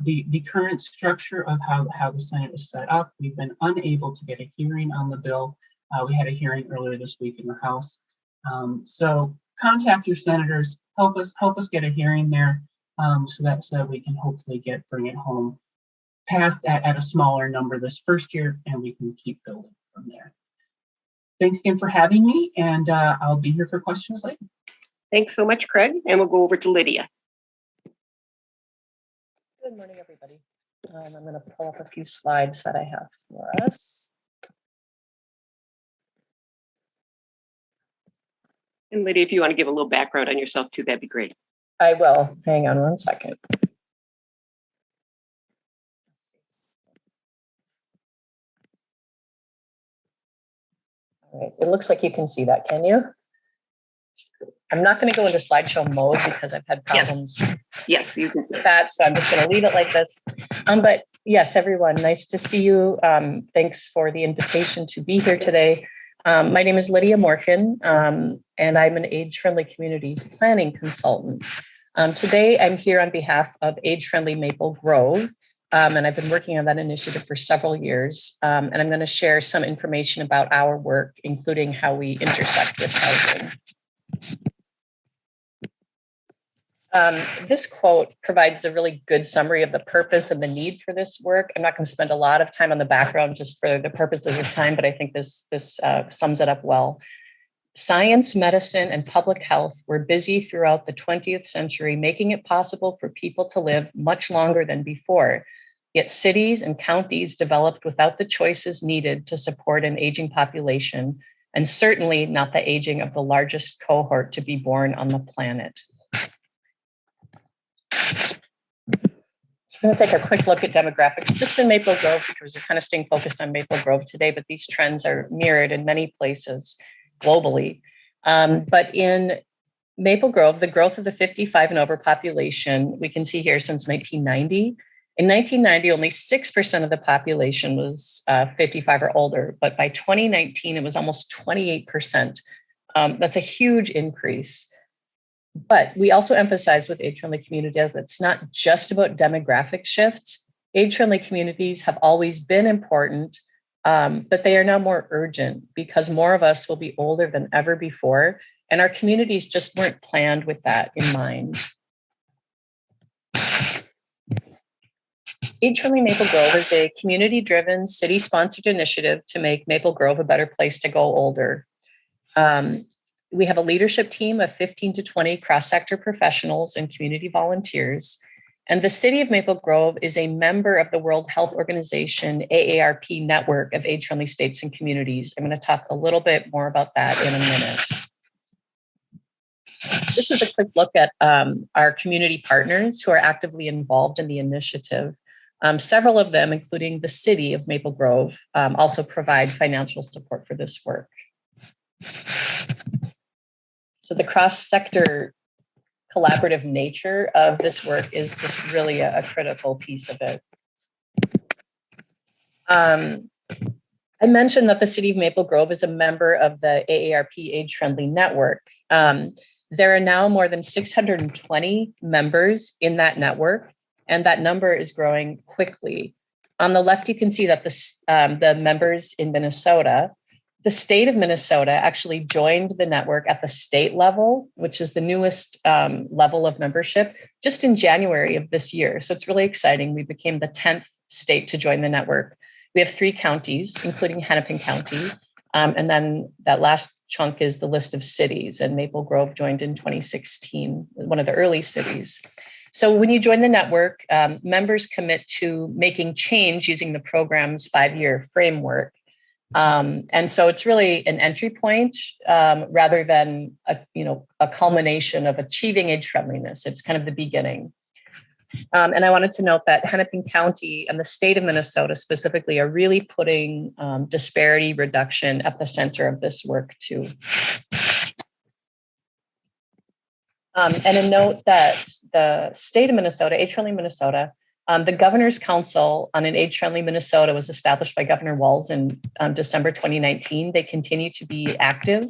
The current structure of how the Senate is set up, we've been unable to get a hearing on the bill. We had a hearing earlier this week in the House. So contact your senators, help us get a hearing there, so that we can hopefully Bring It Home passed at a smaller number this first year, and we can keep building from there. Thanks again for having me, and I'll be here for questions later. Thanks so much, Craig. And we'll go over to Lydia. Good morning, everybody. I'm going to pull up a few slides that I have for us. And Lydia, if you want to give a little background on yourself too, that'd be great. I will. Hang on one second. All right. It looks like you can see that. Can you? I'm not going to go into slideshow mode because I've had problems. Yes, you can see with that. So I'm just going to leave it like this. But yes, everyone, nice to see you. Thanks for the invitation to be here today. My name is Lydia Morkin, and I'm an Age-Friendly Communities Planning Consultant. Today, I'm here on behalf of Age-Friendly Maple Grove, and I've been working on that initiative for several years. And I'm going to share some information about our work, including how we intersect with housing. This quote provides a really good summary of the purpose and the need for this work. I'm not going to spend a lot of time on the background just for the purposes of time, but I think this sums it up well. Science, medicine, and public health were busy throughout the 20th century, making it possible for people to live much longer than before. Yet cities and counties developed without the choices needed to support an aging population, and certainly not the aging of the largest cohort to be born on the planet. So we're going to take a quick look at demographics just in Maple Grove, because we're kind of staying focused on Maple Grove today, but these trends are mirrored in many places globally. But in Maple Grove, the growth of the 55 and over population, we can see here since 1990. In 1990, only 6% of the population was 55 or older, but by 2019, it was almost 28%. That's a huge increase. But we also emphasize with age-friendly communities that it's not just about demographic shifts. Age-friendly communities have always been important, but they are now more urgent because more of us will be older than ever before, and our communities just weren't planned with that in mind. Age-Friendly Maple Grove is a community-driven, city-sponsored initiative to make Maple Grove a better place to go older. We have a leadership team of 15 to 20 cross-sector professionals and community volunteers. And the city of Maple Grove is a member of the World Health Organization AARP network of age-friendly states and communities. I'm going to talk a little bit more about that in a minute. This is a quick look at our community partners who are actively involved in the initiative. Several of them, including the city of Maple Grove, also provide financial support for this work. So the cross-sector collaborative nature of this work is just really a critical piece of it. I mentioned that the city of Maple Grove is a member of the AARP Age Friendly Network. There are now more than 620 members in that network, and that number is growing quickly. On the left, you can see that the members in Minnesota. The state of Minnesota actually joined the network at the state level, which is the newest level of membership, just in January of this year. So it's really exciting. We became the 10th state to join the network. We have 3 counties, including Hennepin County. And then that last chunk is the list of cities, and Maple Grove joined in 2016, one of the early cities. So when you join the network, members commit to making change using the program's 5-year framework. And so it's really an entry point rather than a culmination of achieving age friendliness. It's kind of the beginning. And I wanted to note that Hennepin County and the state of Minnesota specifically are really putting disparity reduction at the center of this work too. And a note that the state of Minnesota, Age Friendly Minnesota, the Governor's Council on an Age Friendly Minnesota was established by Governor Walz in December 2019. They continue to be active.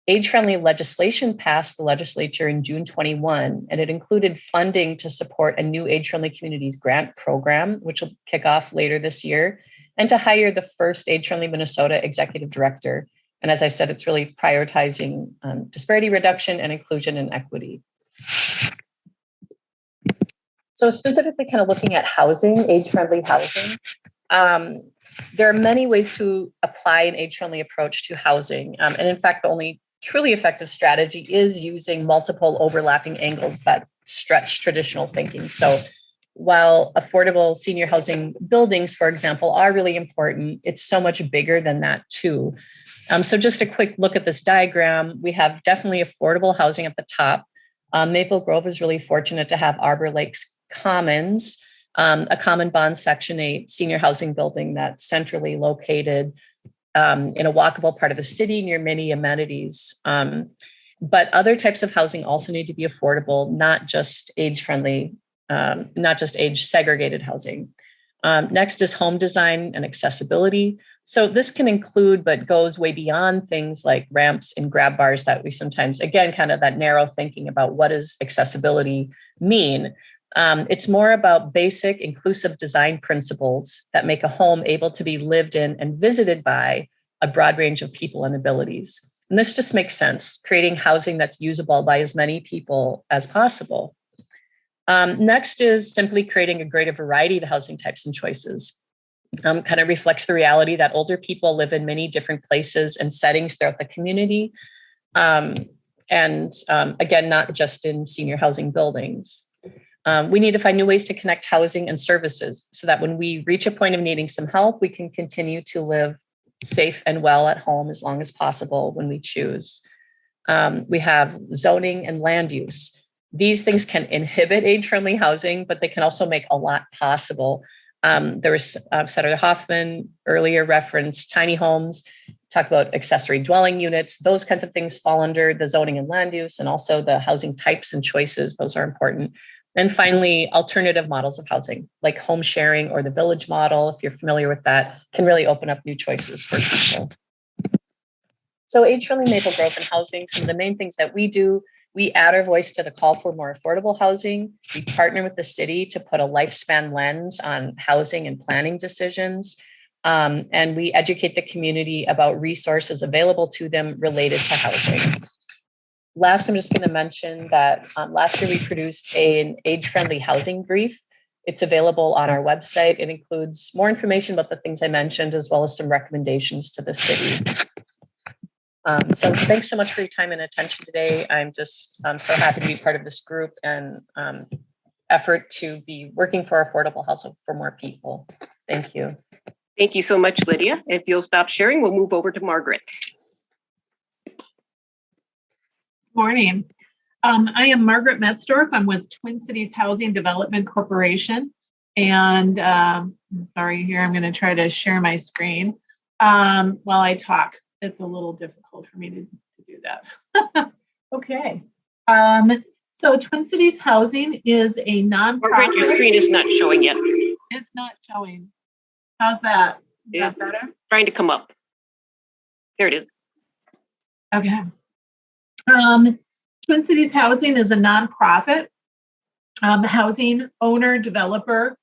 Age-friendly legislation passed the legislature in June 21, and it included funding to support a new age-friendly communities grant program, which will kick off later this year, and to hire the first Age-friendly Minnesota executive director. And as I said, it's really prioritizing disparity reduction and inclusion and equity. So specifically kind of looking at housing, age-friendly housing, there are many ways to apply an age-friendly approach to housing. And in fact, the only truly effective strategy is using multiple overlapping angles that stretch traditional thinking. So while affordable senior housing buildings, for example, are really important, it's so much bigger than that too. So just a quick look at this diagram. We have definitely affordable housing at the top. Maple Grove is really fortunate to have Arbor Lakes Commons, a Common Bond Section 8 senior housing building that's centrally located in a walkable part of the city near many amenities. But other types of housing also need to be affordable, not just age-friendly, not just age-segregated housing. Next is home design and accessibility. So this can include, but goes way beyond things like ramps and grab bars that we sometimes, again, kind of that narrow thinking about what does accessibility mean. It's more about basic inclusive design principles that make a home able to be lived in and visited by a broad range of people and abilities. And this just makes sense, creating housing that's usable by as many people as possible. Next is simply creating a greater variety of housing types and choices. Kind of reflects the reality that older people live in many different places and settings throughout the community. Again, not just in senior housing buildings. We need to find new ways to connect housing and services so that when we reach a point of needing some help, we can continue to live safe and well at home as long as possible when we choose. We have zoning and land use. These things can inhibit age-friendly housing, but they can also make a lot possible. There was Senator Hoffman earlier referenced tiny homes, talk about accessory dwelling units. Those kinds of things fall under the zoning and land use, and also the housing types and choices. Those are important. And finally, alternative models of housing, like home sharing or the village model, if you're familiar with that, can really open up new choices for people. So age-friendly Maple Grove and housing, some of the main things that we do, we add our voice to the call for more affordable housing. We partner with the city to put a lifespan lens on housing and planning decisions. And we educate the community about resources available to them related to housing. Last, I'm just going to mention that last year we produced an age-friendly housing brief. It's available on our website. It includes more information about the things I mentioned, as well as some recommendations to the city. So thanks so much for your time and attention today. I'm so happy to be part of this group and effort to be working for affordable housing for more people. Thank you. Thank you so much, Lydia. If you'll stop sharing, we'll move over to Margaret. Morning. I am Margaret Metzdorf. I'm with Twin Cities Housing Development Corporation. And I'm sorry here, I'm going to try to share my screen while I talk. It's a little difficult for me to do that. Okay. So Twin Cities Housing is a nonprofit. Margaret, your screen is not showing yet. It's not showing. How's that? Is that better? Trying to come up. There it is. Okay. Twin Cities Housing is a nonprofit housing owner developer.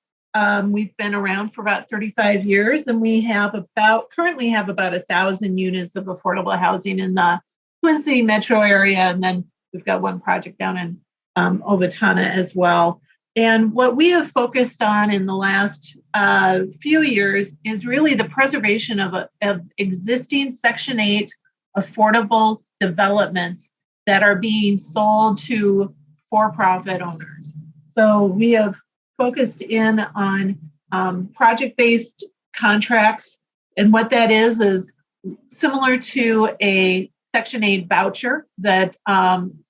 We've been around for about 35 years, and we currently have about 1,000 units of affordable housing in the Twin City metro area, and then we've got one project down in Owatonna as well. And what we have focused on in the last few years is really the preservation of existing Section 8 affordable developments that are being sold to for-profit owners. So we have focused in on project-based contracts. And what that is similar to a Section 8 voucher that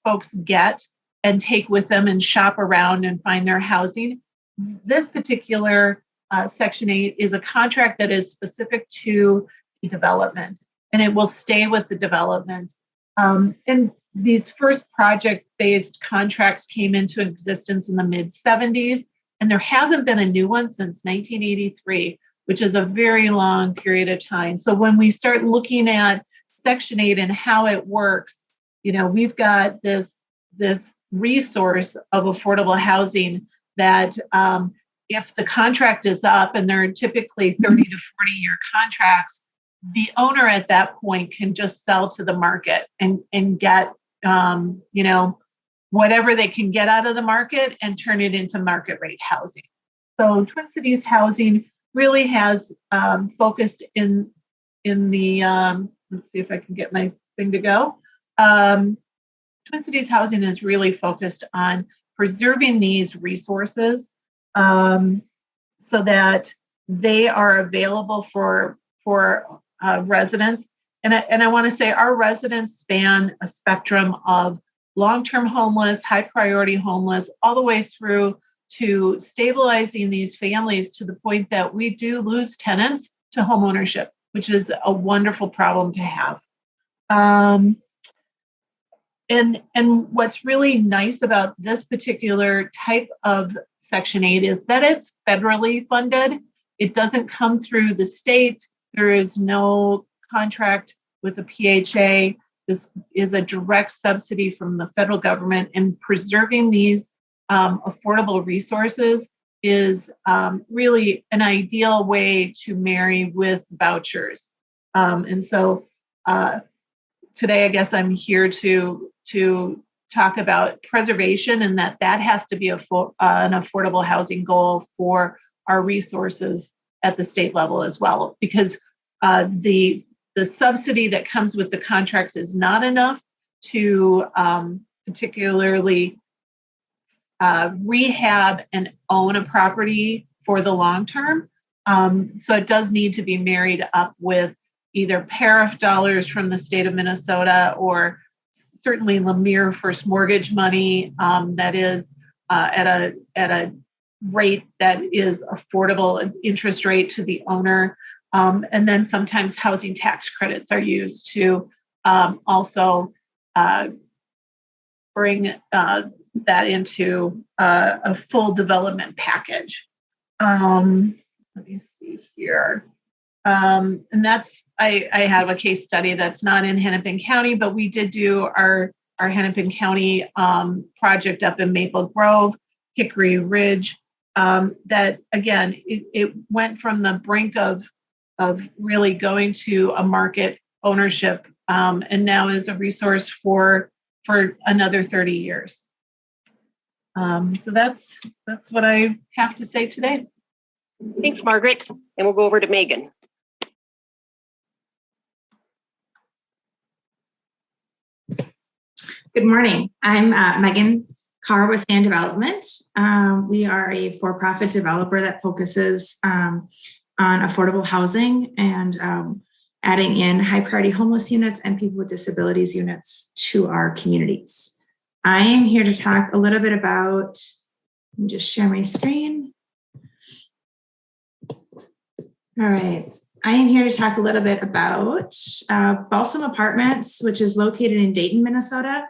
folks get and take with them and shop around and find their housing. This particular Section 8 is a contract that is specific to development, and it will stay with the development. And these first project-based contracts came into existence in the mid-70s, and there hasn't been a new one since 1983, which is a very long period of time. So when we start looking at Section 8 and how it works, we've got this resource of affordable housing that if the contract is up, and they're typically 30 to 40-year contracts, the owner at that point can just sell to the market and get, whatever they can get out of the market and turn it into market rate housing. So Twin Cities Housing really has focused in the, let's see if I can get my thing to go. Twin Cities Housing is really focused on preserving these resources so that they are available for residents. And I want to say our residents span a spectrum of long-term homeless, high-priority homeless, all the way through to stabilizing these families to the point that we do lose tenants to homeownership, which is a wonderful problem to have. And what's really nice about this particular type of Section 8 is that it's federally funded. It doesn't come through the state. There is no contract with the PHA. This is a direct subsidy from the federal government, and preserving these affordable resources is really an ideal way to marry with vouchers. And so today, I guess I'm here to talk about preservation, and that has to be an affordable housing goal for our resources at the state level as well, because the subsidy that comes with the contracts is not enough to particularly rehab and own a property for the long term. So it does need to be married up with either PARIF dollars from the state of Minnesota, or certainly Lemire First Mortgage money that is at a rate that is affordable, an interest rate to the owner. And then sometimes housing tax credits are used to also bring that into a full development package. Let me see here. And that's, I have a case study that's not in Hennepin County, but we did do our Hennepin County project up in Maple Grove, Hickory Ridge. That again, it went from the brink of really going to a market ownership, and now is a resource for another 30 years. So that's what I have to say today. Thanks, Margaret. And we'll go over to Megan. Good morning. I'm Megan Carr with Sand Development. We are a for-profit developer that focuses on affordable housing and adding in high priority homeless units and people with disabilities units to our communities. I am here to talk a little bit about, let me just share my screen. All right. I am here to talk a little bit about Balsam Apartments, which is located in Dayton, Minnesota.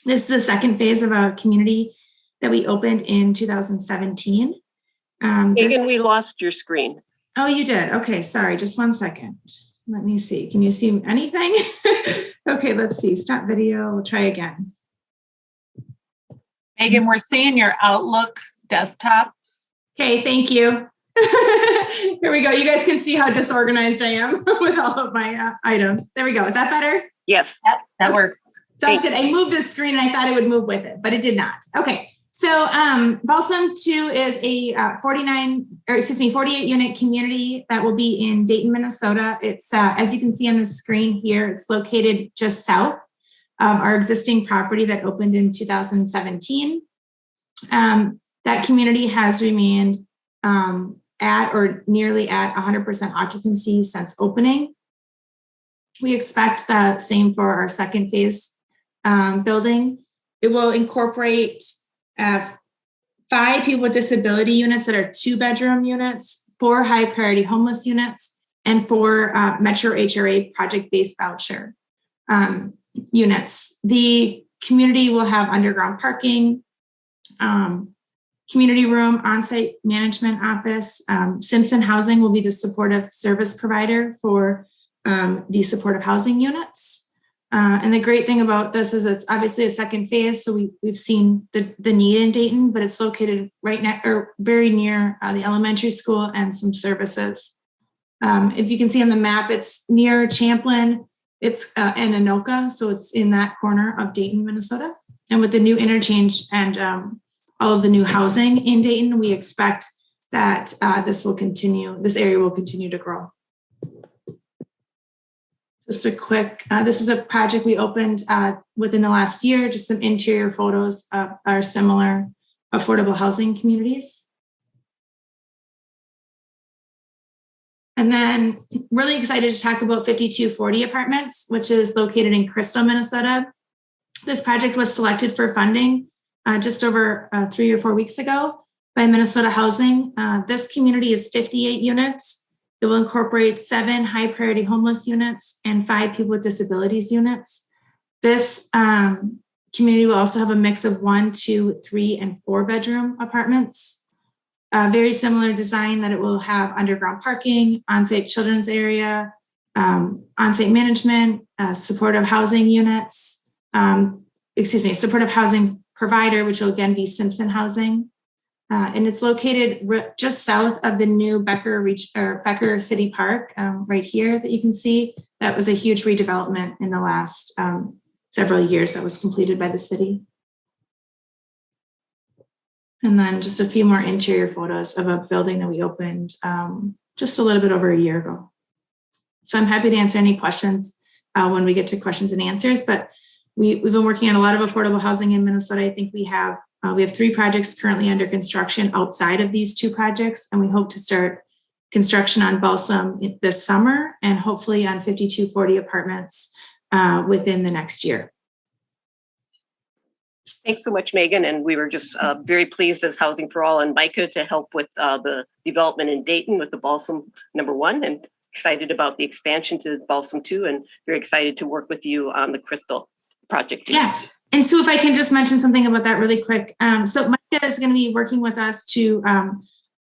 This is the second phase of a community that we opened in 2017. Megan, we lost your screen. Oh, you did? Okay, sorry, just 1 second. Let me see. Can you see anything? Okay, let's see. Stop video. We'll try again. Megan, we're seeing your Outlook desktop. Okay, thank you. Here we go. You guys can see how disorganized I am with all of my items. There we go. Is that better? Yes. That works. Sounds good. I moved the screen and I thought it would move with it, but it did not. Okay. So Balsam 2 is a 48 unit community that will be in Dayton, Minnesota. It's, as you can see on the screen here, it's located just south of our existing property that opened in 2017. That community has remained at or nearly at 100% occupancy since opening. We expect the same for our second phase building. It will incorporate 5 people with disability units that are 2-bedroom units, 4 high priority homeless units, and 4 Metro HRA project-based voucher units. The community will have underground parking, community room, on-site management office. Simpson Housing will be the supportive service provider for the supportive housing units. And the great thing about this is it's obviously a second phase, so we've seen the need in Dayton, but it's located right next or very near the elementary school and some services. If you can see on the map, it's near Champlin, it's and Anoka, so it's in that corner of Dayton, Minnesota. And with the new interchange and all of the new housing in Dayton, we expect that this area will continue to grow. Just a quick, this is a project we opened within the last year, just some interior photos of our similar affordable housing communities. And then really excited to talk about 5240 Apartments, which is located in Crystal, Minnesota. This project was selected for funding just over 3 or 4 weeks ago by Minnesota Housing. This community is 58 units. It will incorporate 7 high priority homeless units and 5 people with disabilities units. This community will also have a mix of 1, 2, 3, and 4-bedroom apartments. Very similar design that it will have underground parking, on-site children's area, on-site management, supportive housing units, supportive housing provider, which will again be Simpson Housing. And it's located just south of the new Becker City Park, right here that you can see. That was a huge redevelopment in the last several years that was completed by the city. And then just a few more interior photos of a building that we opened just a little bit over a year ago. So I'm happy to answer any questions when we get to questions and answers, but we've been working on a lot of affordable housing in Minnesota. I think we have 3 projects currently under construction outside of these 2 projects, and we hope to start construction on Balsam this summer and hopefully on 5240 Apartments within the next year. Thanks so much, Megan. And we were just very pleased as Housing for All and MICAH to help with the development in Dayton with the Balsam #1, and excited about the expansion to Balsam 2, and very excited to work with you on the Crystal project too. Yeah. And so if I can just mention something about that really quick. So MICAH is going to be working with us to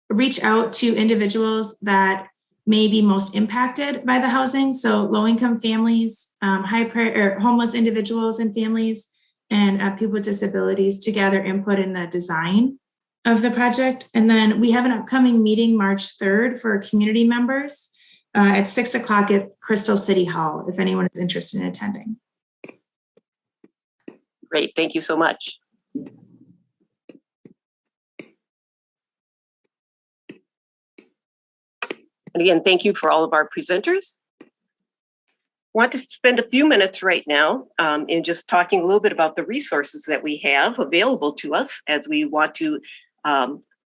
reach out to individuals that may be most impacted by the housing. So low-income families, homeless individuals and families, and people with disabilities to gather input in the design of the project. And then we have an upcoming meeting March 3rd for community members at 6 o'clock at Crystal City Hall, if anyone is interested in attending. Great, thank you so much. And again, thank you for all of our presenters. I want to spend a few minutes right now in just talking a little bit about the resources that we have available to us as we want to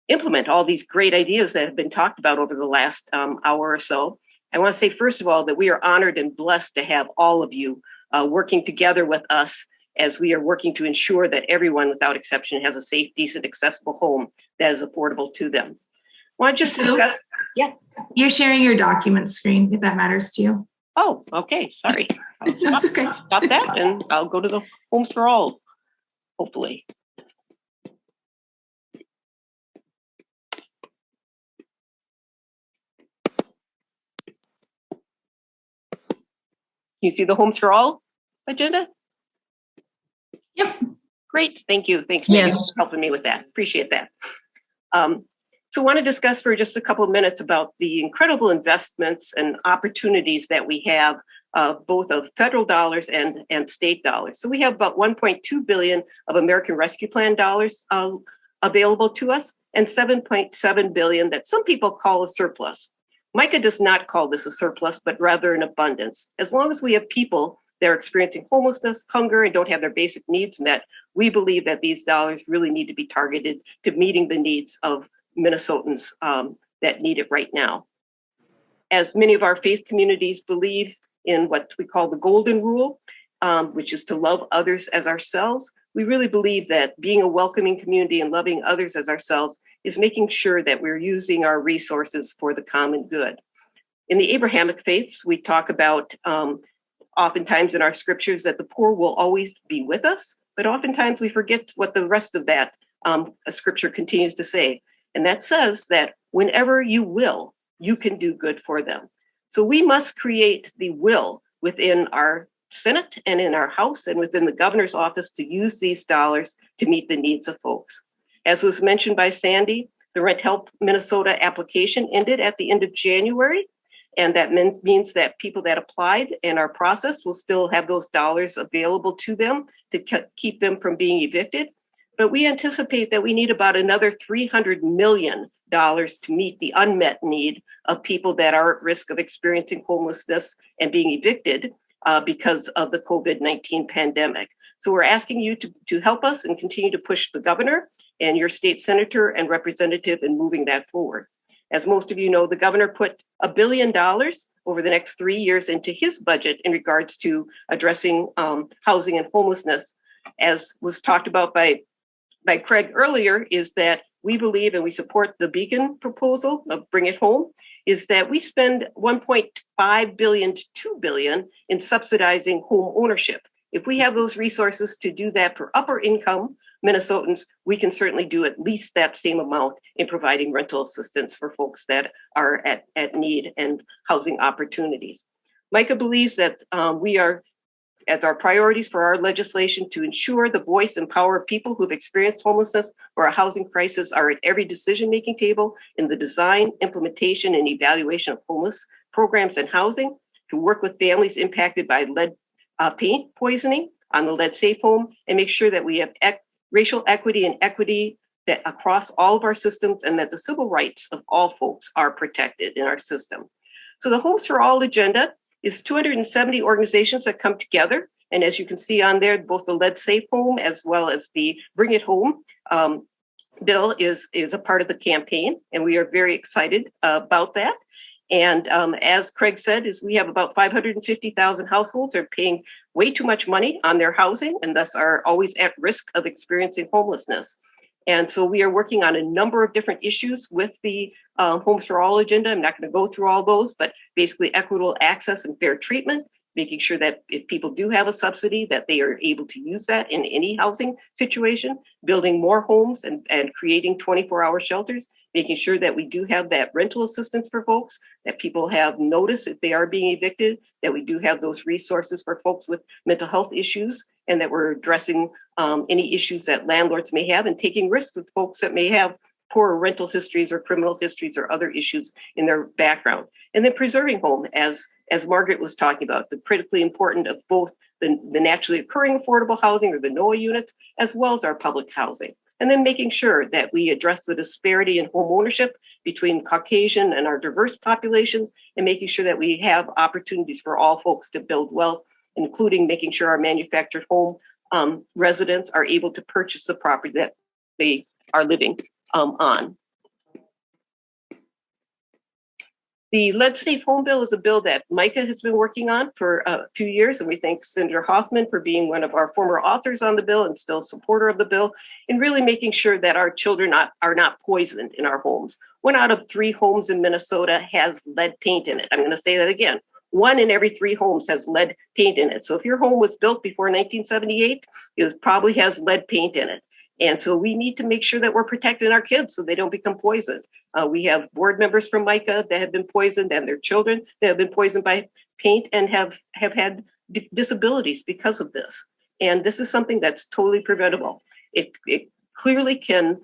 implement all these great ideas that have been talked about over the last hour or so. I want to say, first of all, that we are honored and blessed to have all of you working together with us as we are working to ensure that everyone, without exception, has a safe, decent, accessible home that is affordable to them. I want to just discuss, yeah. You're sharing your document screen, if that matters to you. Oh, okay, sorry. That's okay. Stop that, and I'll go to the Homes for All, hopefully. You see the Homes for All agenda? Yep. Great, thank you. Thanks, Yes. Megan, for helping me with that. Appreciate that. So I want to discuss for just a couple of minutes about the incredible investments and opportunities that we have, both of federal dollars and state dollars. So we have about 1.2 billion of American Rescue Plan dollars available to us, and 7.7 billion that some people call a surplus. MICAH does not call this a surplus, but rather an abundance. As long as we have people that are experiencing homelessness, hunger, and don't have their basic needs met, we believe that these dollars really need to be targeted to meeting the needs of Minnesotans that need it right now. As many of our faith communities believe in what we call the golden rule, which is to love others as ourselves, we really believe that being a welcoming community and loving others as ourselves is making sure that we're using our resources for the common good. In the Abrahamic faiths, we talk about oftentimes in our scriptures that the poor will always be with us, but oftentimes we forget what the rest of that scripture continues to say. And that says that whenever you will, you can do good for them. So we must create the will within our Senate and in our House and within the governor's office to use these dollars to meet the needs of folks. As was mentioned by Sandy, the Rent Help Minnesota application ended at the end of January. And that means that people that applied and are processed will still have those dollars available to them to keep them from being evicted. But we anticipate that we need about another $300 million to meet the unmet need of people that are at risk of experiencing homelessness and being evicted because of the COVID-19 pandemic. So we're asking you to help us and continue to push the governor and your state senator and representative in moving that forward. As most of you know, the governor put $1 billion over the next 3 years into his budget in regards to addressing housing and homelessness. As was talked about by Craig earlier, is that we believe and we support the Beacon proposal of Bring It Home, is that we spend 1.5 billion to 2 billion in subsidizing home ownership. If we have those resources to do that for upper income Minnesotans, we can certainly do at least that same amount in providing rental assistance for folks that are at need and housing opportunities. MICAH believes that we are as our priorities for our legislation to ensure the voice and power of people who've experienced homelessness or a housing crisis are at every decision-making table in the design, implementation, and evaluation of homeless programs and housing, to work with families impacted by lead paint poisoning on the lead safe home, and make sure that we have racial equity and equity that across all of our systems, and that the civil rights of all folks are protected in our system. So the Homes for All agenda is 270 organizations that come together. And as you can see on there, both the Lead Safe Home as well as the Bring It Home bill is a part of the campaign. And we are very excited about that. And as Craig said, is we have about 550,000 households are paying way too much money on their housing and thus are always at risk of experiencing homelessness. And so we are working on a number of different issues with the Homes for All agenda. I'm not going to go through all those, but basically equitable access and fair treatment, making sure that if people do have a subsidy, that they are able to use that in any housing situation, building more homes and creating 24-hour shelters, making sure that we do have that rental assistance for folks, that people have notice if they are being evicted, that we do have those resources for folks with mental health issues, and that we're addressing any issues that landlords may have and taking risks with folks that may have poor rental histories or criminal histories or other issues in their background. And then preserving home, as Margaret was talking about, the critically important of both the naturally occurring affordable housing or the NOAA units, as well as our public housing. and then making sure that we address the disparity in home ownership between Caucasian and our diverse populations, and making sure that we have opportunities for all folks to build wealth, including making sure our manufactured home residents are able to purchase the property that they are living on. The Lead Safe Home Bill is a bill that MICAH has been working on for a few years, and we thank Senator Hoffman for being one of our former authors on the bill and still a supporter of the bill, and really making sure that our children are not poisoned in our homes. 1 out of 3 homes in Minnesota has lead paint in it. I'm going to say that again. 1 in every 3 homes has lead paint in it. So if your home was built before 1978, it probably has lead paint in it. And so we need to make sure that we're protecting our kids so they don't become poisoned. We have board members from MICAH that have been poisoned, and their children that have been poisoned by paint and have had disabilities because of this. And this is something that's totally preventable. It clearly can,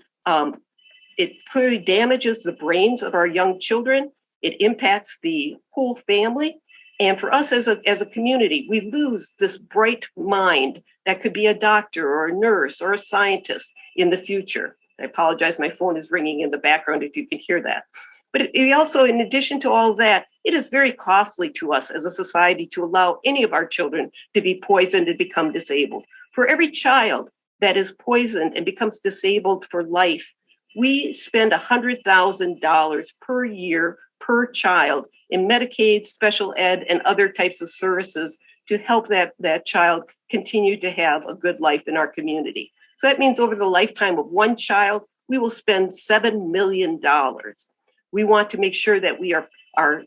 it clearly damages the brains of our young children. It impacts the whole family. And for us as a community, we lose this bright mind that could be a doctor or a nurse or a scientist in the future. I apologize, my phone is ringing in the background if you can hear that. But it also, in addition to all that, it is very costly to us as a society to allow any of our children to be poisoned and become disabled. For every child that is poisoned and becomes disabled for life, we spend $100,000 per year per child in Medicaid, special ed, and other types of services to help that child continue to have a good life in our community. So that means over the lifetime of one child, we will spend $7 million. We want to make sure that we are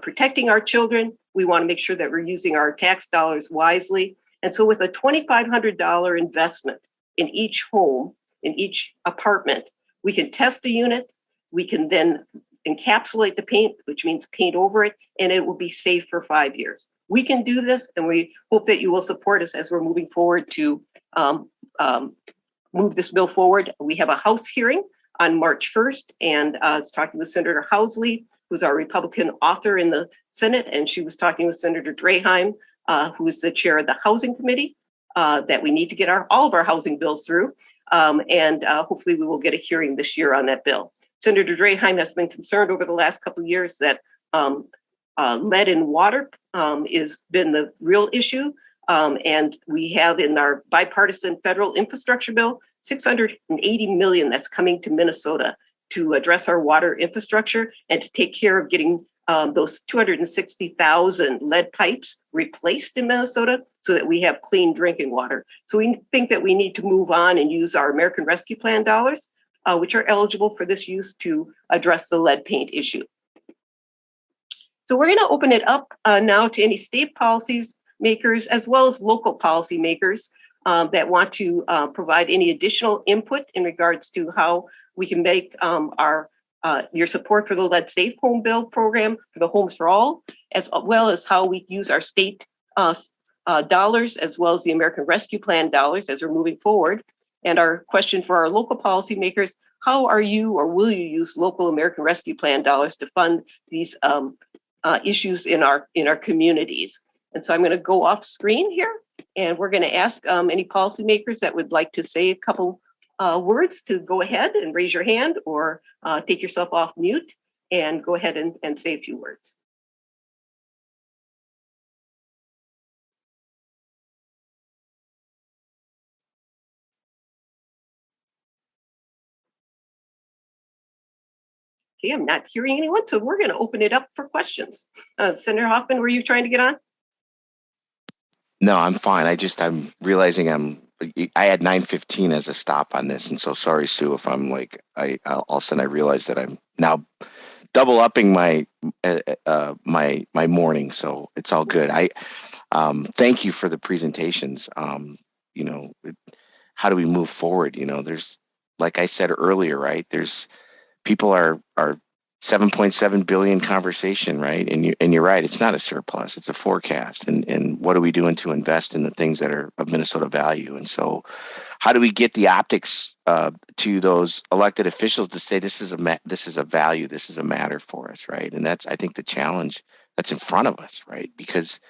protecting our children. We want to make sure that we're using our tax dollars wisely. And so with a $2,500 investment in each home, in each apartment, we can test a unit. We can then encapsulate the paint, which means paint over it, and it will be safe for 5 years. We can do this, and we hope that you will support us as we're moving forward to move this bill forward. We have a House hearing on March 1st, and I was talking with Senator Housley, who's our Republican author in the Senate, and she was talking with Senator Draheim, who is the chair of the Housing Committee, that we need to get all of our housing bills through, and hopefully we will get a hearing this year on that bill. Senator Draheim has been concerned over the last couple of years that lead in water has been the real issue. And we have in our bipartisan federal infrastructure bill, $680 million that's coming to Minnesota to address our water infrastructure and to take care of getting those 260,000 lead pipes replaced in Minnesota so that we have clean drinking water. So we think that we need to move on and use our American Rescue Plan dollars, which are eligible for this use, to address the lead paint issue. So we're going to open it up now to any state policies makers as well as local policy makers that want to provide any additional input in regards to how we can make your support for the Lead Safe Home Bill program for the Homes for All, as well as how we use our state dollars as well as the American Rescue Plan dollars as we're moving forward. And our question for our local policymakers: how are you or will you use local American Rescue Plan dollars to fund these issues in our communities? And so I'm going to go off screen here, and we're going to ask any policymakers that would like to say a couple words to go ahead and raise your hand or take yourself off mute and go ahead and say a few words. Okay, I'm not hearing anyone, so we're going to open it up for questions. Senator Hoffman, were you trying to get on? No, I'm fine. I'm realizing I had 9:15 as a stop on this, and so sorry, Sue, if I'm like all of a sudden I realize that I'm now double upping my my morning, so it's all good. I thank you for the presentations. You know, how do we move forward? You know, there's, like I said earlier, right? There's people are 7.7 billion conversation, right? And you're right, it's not a surplus, it's a forecast. And what are we doing to invest in the things that are of Minnesota value? And so how do we get the optics to those elected officials to say this is a value, this is a matter for us, right? And that's, I think, the challenge that's in front of us, right? Because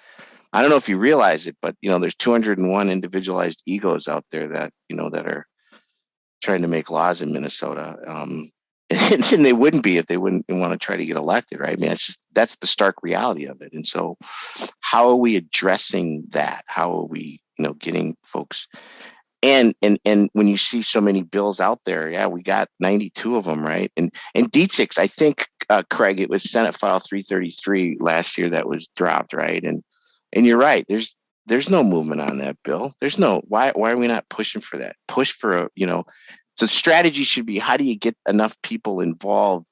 I don't know if you realize it, but, you know, there's 201 individualized egos out there that, you know, that are trying to make laws in Minnesota. And they wouldn't be if they wouldn't want to try to get elected, right? I mean, that's the stark reality of it. And so how are we addressing that? How are we, getting folks? And when you see so many bills out there, yeah, we got 92 of them, right? And D6, I think, Craig, it was Senate File 333 last year that was dropped, right? And you're right. There's no movement on that bill. There's no why are we not pushing for that? Push for so the strategy should be, how do you get enough people involved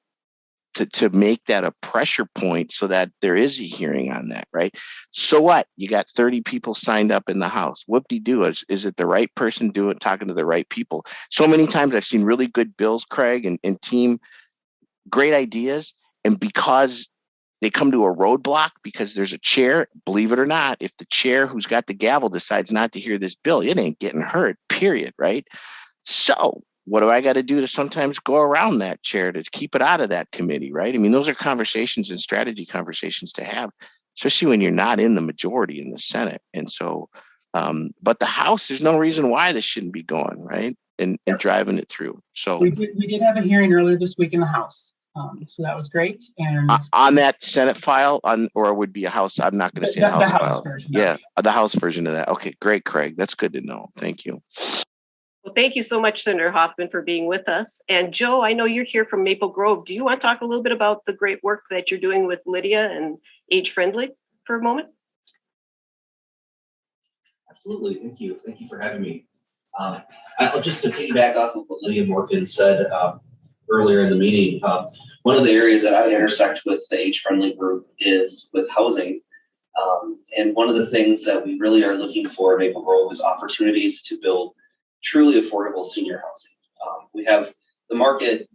to make that a pressure point so that there is a hearing on that, right? So what? You got 30 people signed up in the House. Whoop-de-doo. Is it the right person talking to the right people? So many times I've seen really good bills, Craig, and team, great ideas. And because they come to a roadblock because there's a chair, believe it or not, if the chair who's got the gavel decides not to hear this bill, it ain't getting heard, period, right? So what do I got to do to sometimes go around that chair to keep it out of that committee, right? I mean, those are conversations and strategy conversations to have, especially when you're not in the majority in the Senate. And so, but the House, there's no reason why this shouldn't be going, right? And driving it through. So we did have a hearing earlier this week in the House. So that was great. And on that Senate file, or would be a House, I'm not going to say the House file. Version. Yeah, the House version of that. Okay, great, Craig. That's good to know. Thank you. Well, thank you so much, Senator Hoffman, for being with us. And Joe, I know you're here from Maple Grove. Do you want to talk a little bit about the great work that you're doing with Lydia and Age Friendly for a moment? Absolutely. Thank you. Thank you for having me. Just to piggyback off of what Lydia Morgan said earlier in the meeting, one of the areas that I intersect with the Age Friendly group is with housing. And one of the things that we really are looking for in Maple Grove is opportunities to build truly affordable senior housing. We have the market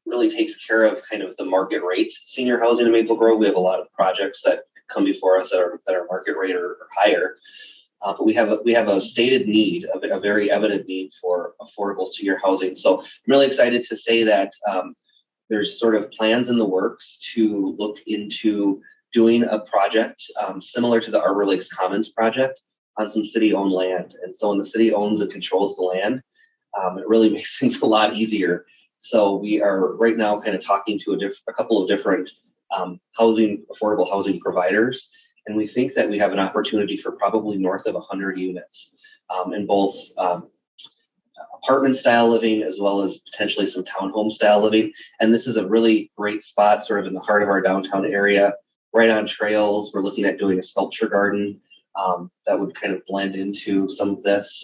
really takes care of kind of the market rate senior housing in Maple Grove. We have a lot of projects that come before us that are market rate or higher. But we have a stated need, a very evident need for affordable senior housing. So I'm really excited to say that there's sort of plans in the works to look into doing a project similar to the Arbor Lakes Commons project on some city-owned land. And so when the city owns and controls the land, it really makes things a lot easier. So we are right now kind of talking to a couple of different affordable housing providers. And we think that we have an opportunity for probably north of 100 units in both apartment style living as well as potentially some townhome style living. And this is a really great spot sort of in the heart of our downtown area, right on trails. We're looking at doing a sculpture garden that would kind of blend into some of this.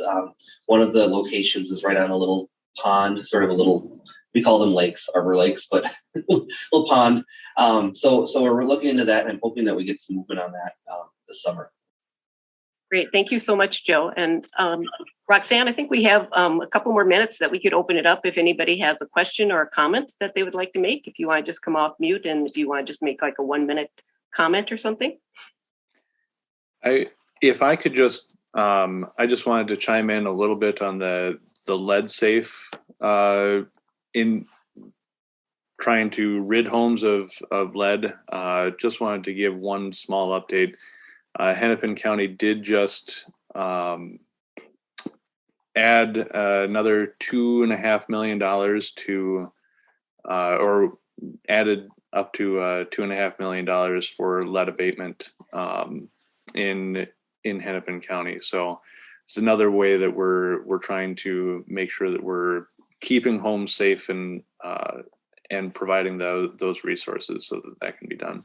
One of the locations is right on a little pond, sort of a little, we call them lakes, Arbor Lakes, but little pond. So we're looking into that, and I'm hoping that we get some movement on that this summer. Great. Thank you so much, Joe. And Roxanne, I think we have a couple more minutes that we could open it up if anybody has a question or a comment that they would like to make. If you want to just come off mute, and if you want to just make like a 1-minute comment or something. If I could just, I just wanted to chime in a little bit on the lead safe in trying to rid homes of lead. Just wanted to give one small update. Hennepin County did just add another $2.5 million to, or added up to $2.5 million for lead abatement in Hennepin County. So it's another way that we're trying to make sure that we're keeping homes safe and providing those resources so that can be done.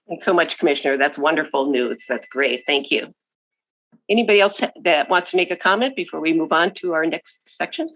Thanks so much, Commissioner. That's wonderful news. That's great. Thank you. Anybody else that wants to make a comment before we move on to our next section?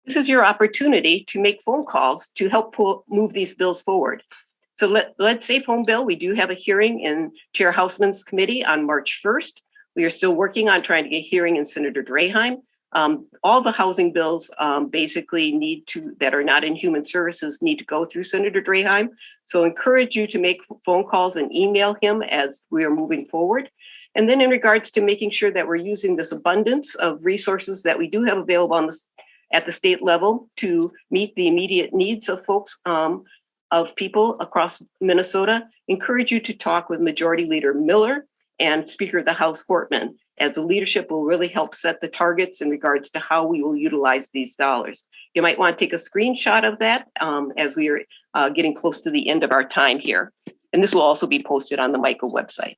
This is your opportunity to make phone calls to help move these bills forward. So let's say phone bill, we do have a hearing in Chair Hausman's committee on March 1st. We are still working on trying to get a hearing in Senator Draheim. All the housing bills basically that are not in human services need to go through Senator Draheim. So encourage you to make phone calls and email him as we are moving forward. And then in regards to making sure that we're using this abundance of resources that we do have available at the state level to meet the immediate needs of folks, of people across Minnesota, encourage you to talk with Majority Leader Miller and Speaker of the House Hoffman, as the leadership will really help set the targets in regards to how we will utilize these dollars. You might want to take a screenshot of that as we are getting close to the end of our time here. And this will also be posted on the MICAH website.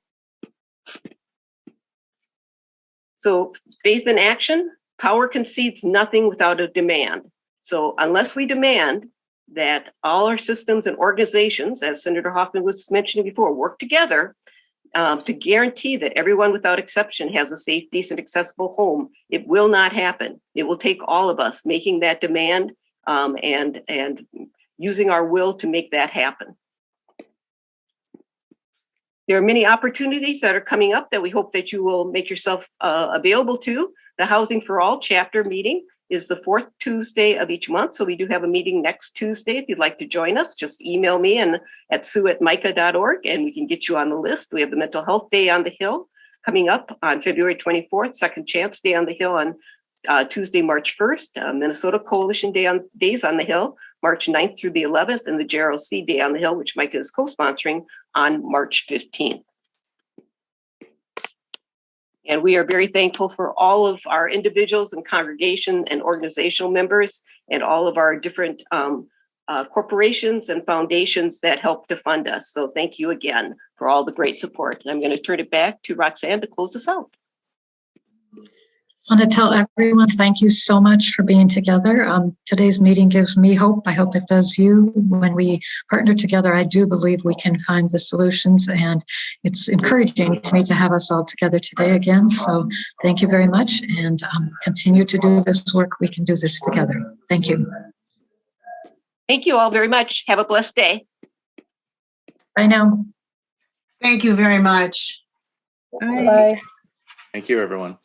So faith in action, power concedes nothing without a demand. So unless we demand that all our systems and organizations, as Senator Hoffman was mentioning before, work together to guarantee that everyone without exception has a safe, decent, accessible home, it will not happen. It will take all of us making that demand and using our will to make that happen. There are many opportunities that are coming up that we hope that you will make yourself available to. The Housing for All chapter meeting is the fourth Tuesday of each month. So we do have a meeting next Tuesday. If you'd like to join us, just email me at sue@micah.org and we can get you on the list. We have the Mental Health Day on the Hill coming up on February 24th, Second Chance Day on the Hill on Tuesday, March 1st, Minnesota Coalition Days on the Hill, March 9th through the 11th, and the Gerald C. Day on the Hill, which MICAH is co-sponsoring on March 15th. And we are very thankful for all of our individuals and congregation and organizational members and all of our different corporations and foundations that help to fund us. So thank you again for all the great support. And I'm going to turn it back to Roxanne to close us out. I want to tell everyone thank you so much for being together. Today's meeting gives me hope. I hope it does you. When we partner together, I do believe we can find the solutions, and it's encouraging to me to have us all together today again. So thank you very much, and continue to do this work. We can do this together. Thank you. Thank you all very much. Have a blessed day. Bye now. Thank you very much. Bye. Thank you, everyone.